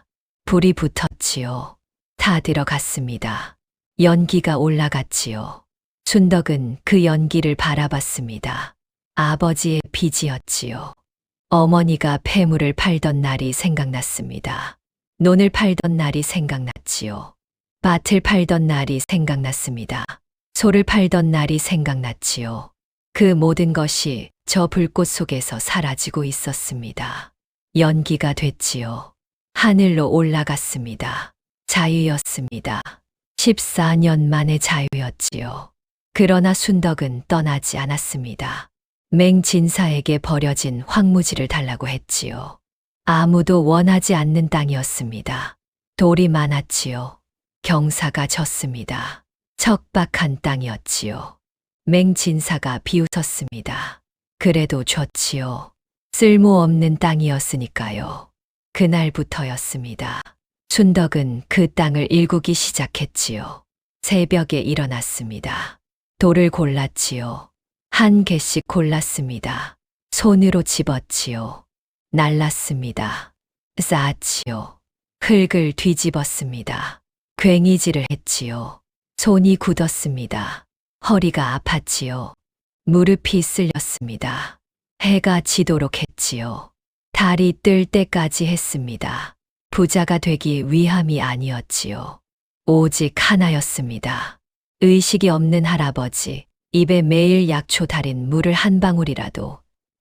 [SPEAKER 1] 불이 붙었지요. 다 들어갔습니다. 연기가 올라갔지요. 순덕은 그 연기를 바라봤습니다. 아버지의 빚이었지요. 어머니가 폐물을 팔던 날이 생각났습니다. 논을 팔던 날이 생각났지요. 밭을 팔던 날이 생각났습니다. 소를 팔던 날이 생각났지요. 그 모든 것이 저 불꽃 속에서 사라지고 있었습니다. 연기가 됐지요. 하늘로 올라갔습니다. 자유였습니다. 14년 만의 자유였지요. 그러나 순덕은 떠나지 않았습니다. 맹진사에게 버려진 황무지를 달라고 했지요. 아무도 원하지 않는 땅이었습니다. 돌이 많았지요. 경사가 졌습니다. 척박한 땅이었지요. 맹진사가 비웃었습니다. 그래도 좋지요. 쓸모없는 땅이었으니까요. 그날부터였습니다. 순덕은 그 땅을 일구기 시작했지요. 새벽에 일어났습니다. 돌을 골랐지요. 한 개씩 골랐습니다. 손으로 집었지요. 날랐습니다. 쌓았지요. 흙을 뒤집었습니다. 괭이질을 했지요. 손이 굳었습니다. 허리가 아팠지요. 무릎이 쓸렸습니다. 해가 지도록 했지요. 달이 뜰 때까지 했습니다. 부자가 되기 위함이 아니었지요. 오직 하나였습니다. 의식이 없는 할아버지, 입에 매일 약초 달인 물을 한 방울이라도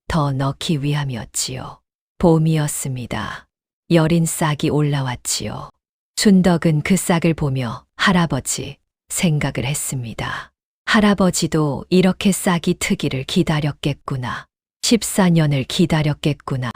[SPEAKER 1] 더 넣기 위함이었지요. 봄이었습니다. 여린 싹이 올라왔지요. 순덕은 그 싹을 보며 할아버지 생각을 했습니다. 할아버지도 이렇게 싹이 트기를 기다렸겠구나. 14년을 기다렸겠구나.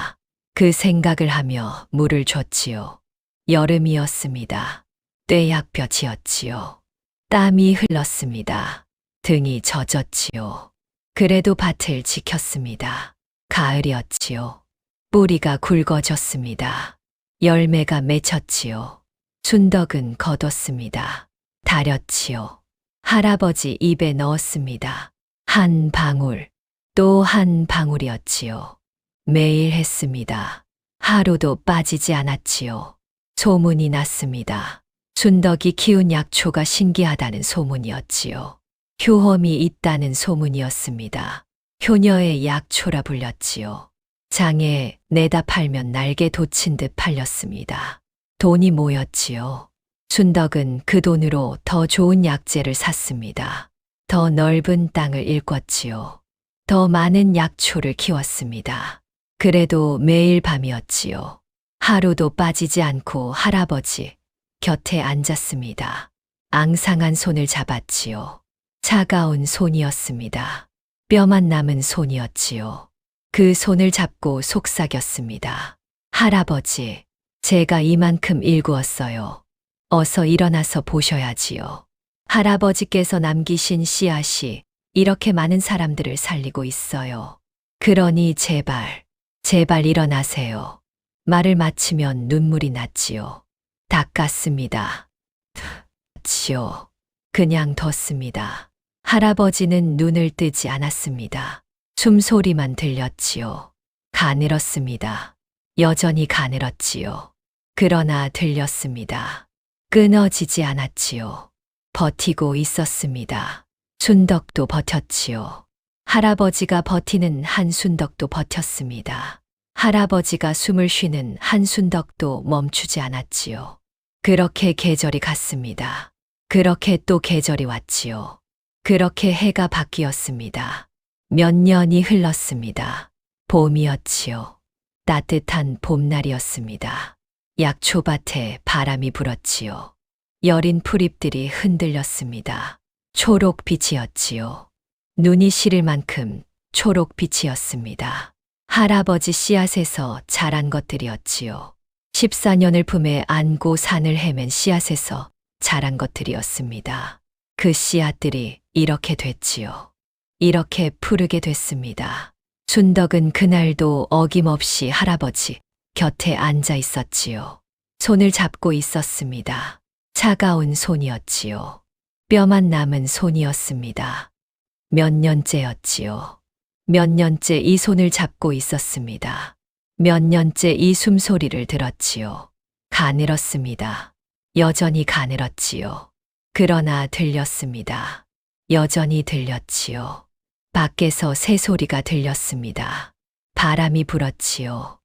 [SPEAKER 1] 그 생각을 하며 물을 줬지요. 여름이었습니다. 떼약볕이었지요. 땀이 흘렀습니다. 등이 젖었지요. 그래도 밭을 지켰습니다. 가을이었지요. 뿌리가 굵어졌습니다. 열매가 맺혔지요. 순덕은 거뒀습니다. 다렸지요. 할아버지 입에 넣었습니다. 한 방울, 또 한 방울이었지요. 매일 했습니다. 하루도 빠지지 않았지요. 소문이 났습니다. 순덕이 키운 약초가 신기하다는 소문이었지요. 효험이 있다는 소문이었습니다. 효녀의 약초라 불렸지요. 장에 내다 팔면 날개 돋친 듯 팔렸습니다. 돈이 모였지요. 순덕은 그 돈으로 더 좋은 약재를 샀습니다. 더 넓은 땅을 일궜지요. 더 많은 약초를 키웠습니다. 그래도 매일 밤이었지요. 하루도 빠지지 않고 할아버지 곁에 앉았습니다. 앙상한 손을 잡았지요. 차가운 손이었습니다. 뼈만 남은 손이었지요. 그 손을 잡고 속삭였습니다. 할아버지, 제가 이만큼 일구었어요. 어서 일어나서 보셔야지요. 할아버지께서 남기신 씨앗이 이렇게 많은 사람들을 살리고 있어요. 그러니 제발, 제발 일어나세요. 말을 마치면 눈물이 났지요. 닦았습니다. 지요. 그냥 뒀습니다. 할아버지는 눈을 뜨지 않았습니다. 숨소리만 들렸지요. 가늘었습니다. 여전히 가늘었지요. 그러나 들렸습니다. 끊어지지 않았지요. 버티고 있었습니다. 순덕도 버텼지요. 할아버지가 버티는 한순덕도 버텼습니다. 할아버지가 숨을 쉬는 한순덕도 멈추지 않았지요. 그렇게 계절이 갔습니다. 그렇게 또 계절이 왔지요. 그렇게 해가 바뀌었습니다. 몇 년이 흘렀습니다. 봄이었지요. 따뜻한 봄날이었습니다. 약초밭에 바람이 불었지요. 여린 풀잎들이 흔들렸습니다. 초록빛이었지요. 눈이 시릴 만큼 초록빛이었습니다. 할아버지 씨앗에서 자란 것들이었지요. 14년을 품에 안고 산을 헤맨 씨앗에서 자란 것들이었습니다. 그 씨앗들이 이렇게 됐지요. 이렇게 푸르게 됐습니다. 순덕은 그날도 어김없이 할아버지 곁에 앉아 있었지요. 손을 잡고 있었습니다. 차가운 손이었지요. 뼈만 남은 손이었습니다. 몇 년째였지요. 몇 년째 이 손을 잡고 있었습니다. 몇 년째 이 숨소리를 들었지요. 가늘었습니다. 여전히 가늘었지요. 그러나 들렸습니다. 여전히 들렸지요. 밖에서 새소리가 들렸습니다. 바람이 불었지요.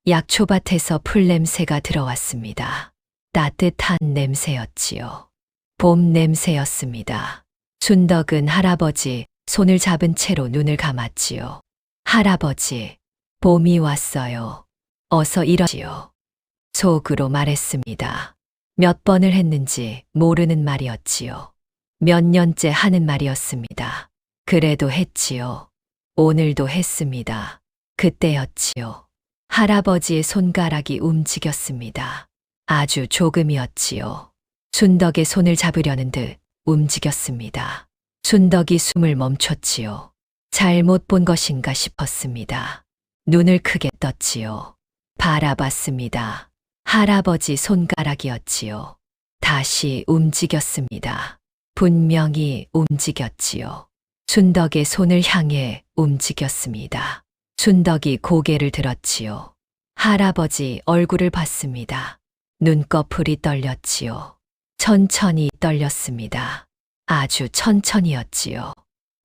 [SPEAKER 1] 약초밭에서 풀냄새가 들어왔습니다. 따뜻한 냄새였지요. 봄 냄새였습니다. 순덕은 할아버지 손을 잡은 채로 눈을 감았지요. 할아버지, 봄이 왔어요. 어서 일어지요. 속으로 말했습니다. 몇 번을 했는지 모르는 말이었지요. 몇 년째 하는 말이었습니다. 그래도 했지요. 오늘도 했습니다. 그때였지요. 할아버지의 손가락이 움직였습니다. 아주 조금이었지요. 순덕의 손을 잡으려는 듯 움직였습니다. 순덕이 숨을 멈췄지요. 잘못 본 것인가 싶었습니다. 눈을 크게 떴지요. 바라봤습니다. 할아버지 손가락이었지요. 다시 움직였습니다. 분명히 움직였지요. 순덕의 손을 향해 움직였습니다. 순덕이 고개를 들었지요. 할아버지 얼굴을 봤습니다. 눈꺼풀이 떨렸지요. 천천히 떨렸습니다. 아주 천천히였지요.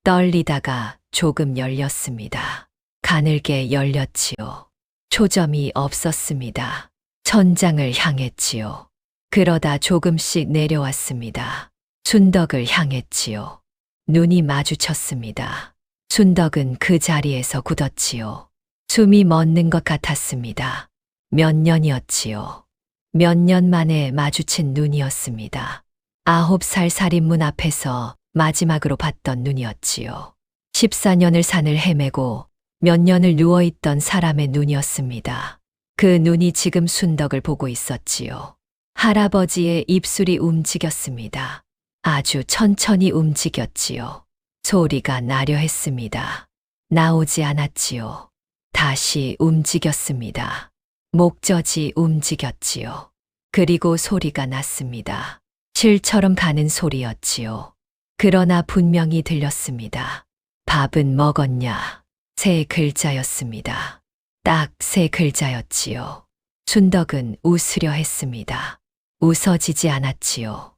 [SPEAKER 1] 떨리다가 조금 열렸습니다. 가늘게 열렸지요. 초점이 없었습니다. 천장을 향했지요. 그러다 조금씩 내려왔습니다. 순덕을 향했지요. 눈이 마주쳤습니다. 순덕은 그 자리에서 굳었지요. 숨이 멎는 것 같았습니다. 몇 년이었지요. 몇 년 만에 마주친 눈이었습니다. 9살 살인문 앞에서 마지막으로 봤던 눈이었지요. 14년을 산을 헤매고 몇 년을 누워있던 사람의 눈이었습니다. 그 눈이 지금 순덕을 보고 있었지요. 할아버지의 입술이 움직였습니다. 아주 천천히 움직였지요. 소리가 나려 했습니다. 나오지 않았지요. 다시 움직였습니다. 목젖이 움직였지요. 그리고 소리가 났습니다. 실처럼 가는 소리였지요. 그러나 분명히 들렸습니다. 밥은 먹었냐? 세 글자였습니다. 딱 세 글자였지요. 순덕은 웃으려 했습니다. 웃어지지 않았지요.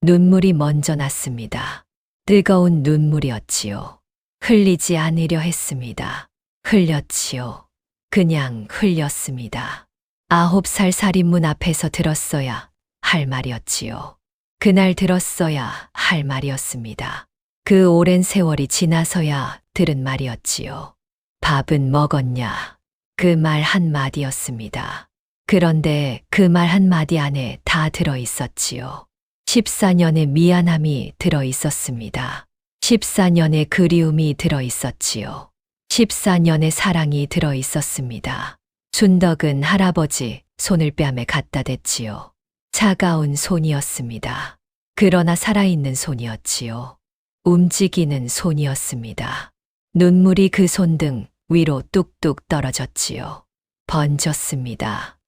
[SPEAKER 1] 눈물이 먼저 났습니다. 뜨거운 눈물이었지요. 흘리지 않으려 했습니다. 흘렸지요. 그냥 흘렸습니다. 9살 살인문 앞에서 들었어야 할 말이었지요. 그날 들었어야 할 말이었습니다. 그 오랜 세월이 지나서야 들은 말이었지요. 밥은 먹었냐? 그 말 한마디였습니다. 그런데 그 말 한마디 안에 다 들어 있었지요. 14년의 미안함이 들어 있었습니다. 14년의 그리움이 들어 있었지요. 14년의 사랑이 들어 있었습니다. 순덕은 할아버지 손을 뺨에 갖다 댔지요. 차가운 손이었습니다. 그러나 살아있는 손이었지요. 움직이는 손이었습니다. 눈물이 그 손등 위로 뚝뚝 떨어졌지요. 번졌습니다.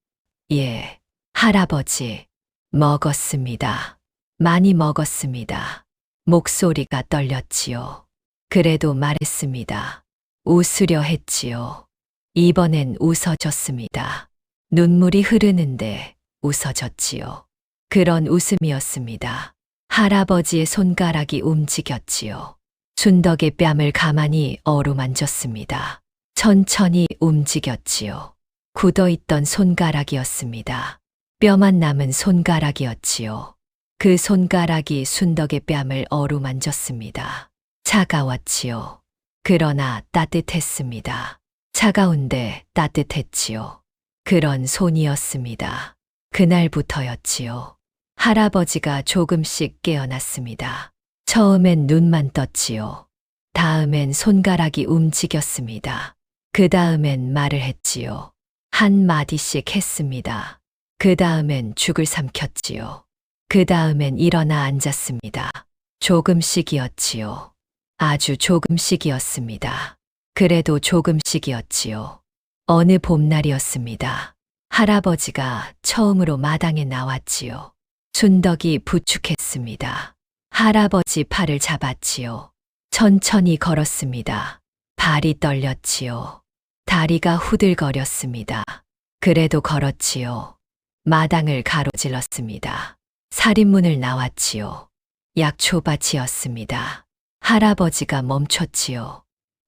[SPEAKER 1] 예, 할아버지, 먹었습니다. 많이 먹었습니다. 목소리가 떨렸지요. 그래도 말했습니다. 웃으려 했지요. 이번엔 웃어졌습니다. 눈물이 흐르는데 웃어졌지요. 그런 웃음이었습니다. 할아버지의 손가락이 움직였지요. 순덕의 뺨을 가만히 어루만졌습니다. 천천히 움직였지요. 굳어있던 손가락이었습니다. 뼈만 남은 손가락이었지요. 그 손가락이 순덕의 뺨을 어루만졌습니다. 차가웠지요. 그러나 따뜻했습니다. 차가운데 따뜻했지요. 그런 손이었습니다. 그날부터였지요. 할아버지가 조금씩 깨어났습니다. 처음엔 눈만 떴지요. 다음엔 손가락이 움직였습니다. 그 다음엔 말을 했지요. 한 마디씩 했습니다. 그 다음엔 죽을 삼켰지요. 그 다음엔 일어나 앉았습니다. 조금씩이었지요. 아주 조금씩이었습니다. 그래도 조금씩이었지요. 어느 봄날이었습니다. 할아버지가 처음으로 마당에 나왔지요. 순덕이 부축했습니다. 할아버지 팔을 잡았지요. 천천히 걸었습니다. 발이 떨렸지요. 다리가 후들거렸습니다. 그래도 걸었지요. 마당을 가로질렀습니다. 살인문을 나왔지요. 약초밭이었습니다. 할아버지가 멈췄지요.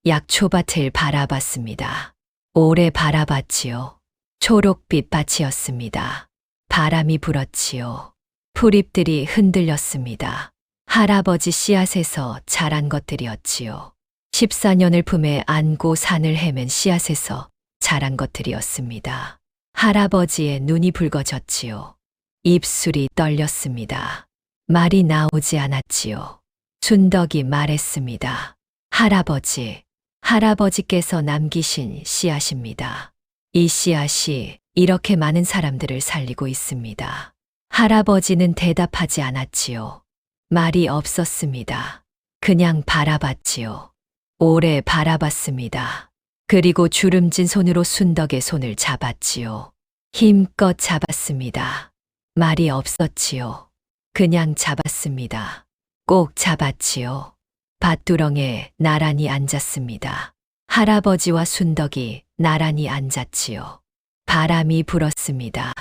[SPEAKER 1] 약초밭을 바라봤습니다. 오래 바라봤지요. 초록빛 밭이었습니다. 바람이 불었지요. 풀잎들이 흔들렸습니다. 할아버지 씨앗에서 자란 것들이었지요. 14년을 품에 안고 산을 헤맨 씨앗에서 자란 것들이었습니다. 할아버지의 눈이 붉어졌지요. 입술이 떨렸습니다. 말이 나오지 않았지요. 순덕이 말했습니다. 할아버지, 할아버지께서 남기신 씨앗입니다. 이 씨앗이 이렇게 많은 사람들을 살리고 있습니다. 할아버지는 대답하지 않았지요. 말이 없었습니다. 그냥 바라봤지요. 오래 바라봤습니다. 그리고 주름진 손으로 순덕의 손을 잡았지요. 힘껏 잡았습니다. 말이 없었지요. 그냥 잡았습니다. 꼭 잡았지요. 밭두렁에 나란히 앉았습니다. 할아버지와 순덕이 나란히 앉았지요. 바람이 불었습니다.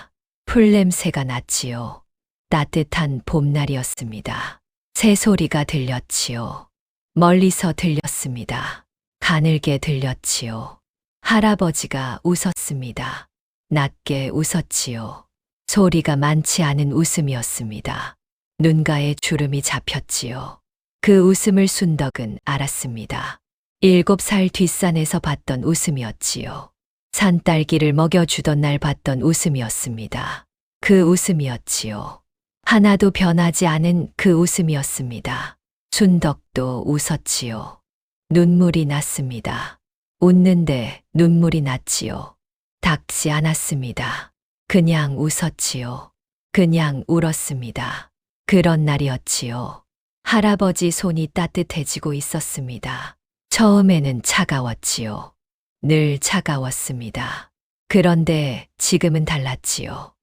[SPEAKER 1] 풀냄새가 났지요. 따뜻한 봄날이었습니다. 새소리가 들렸지요. 멀리서 들렸습니다. 가늘게 들렸지요. 할아버지가 웃었습니다. 낮게 웃었지요. 소리가 많지 않은 웃음이었습니다. 눈가에 주름이 잡혔지요. 그 웃음을 순덕은 알았습니다. 7살 뒷산에서 봤던 웃음이었지요. 산딸기를 먹여주던 날 봤던 웃음이었습니다. 그 웃음이었지요. 하나도 변하지 않은 그 웃음이었습니다. 순덕도 웃었지요. 눈물이 났습니다. 웃는데 눈물이 났지요. 닦지 않았습니다. 그냥 웃었지요. 그냥 울었습니다. 그런 날이었지요. 할아버지 손이 따뜻해지고 있었습니다. 처음에는 차가웠지요. 늘 차가웠습니다. 그런데 지금은 달랐지요.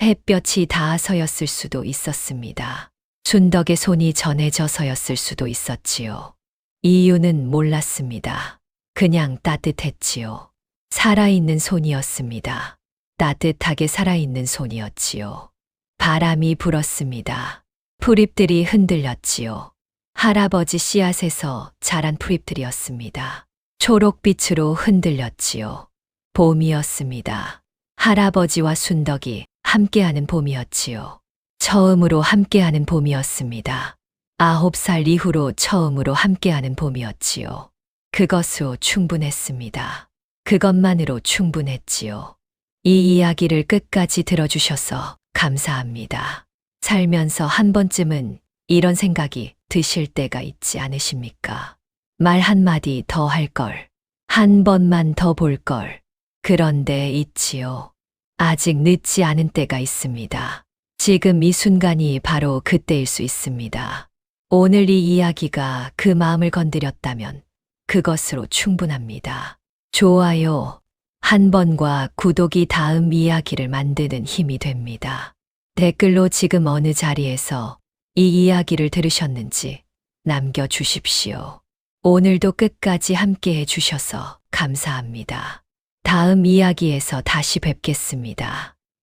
[SPEAKER 1] 햇볕이 닿아서였을 수도 있었습니다. 순덕의 손이 전해져서였을 수도 있었지요. 이유는 몰랐습니다. 그냥 따뜻했지요. 살아있는 손이었습니다. 따뜻하게 살아있는 손이었지요. 바람이 불었습니다. 풀잎들이 흔들렸지요. 할아버지 씨앗에서 자란 풀잎들이었습니다. 초록빛으로 흔들렸지요. 봄이었습니다. 할아버지와 순덕이 함께하는 봄이었지요. 처음으로 함께하는 봄이었습니다. 9살 이후로 처음으로 함께하는 봄이었지요. 그것으로 충분했습니다. 그것만으로 충분했지요. 이 이야기를 끝까지 들어주셔서 감사합니다. 살면서 한 번쯤은 이런 생각이 드실 때가 있지 않으십니까? 말 한마디 더 할 걸. 한 번만 더 볼 걸. 그런데 있지요. 아직 늦지 않은 때가 있습니다. 지금 이 순간이 바로 그때일 수 있습니다. 오늘 이 이야기가 그 마음을 건드렸다면 그것으로 충분합니다. 좋아요. 한 번과 구독이 다음 이야기를 만드는 힘이 됩니다. 댓글로 지금 어느 자리에서 이 이야기를 들으셨는지 남겨주십시오. 오늘도 끝까지 함께 해주셔서 감사합니다. 다음 이야기에서 다시 뵙겠습니다.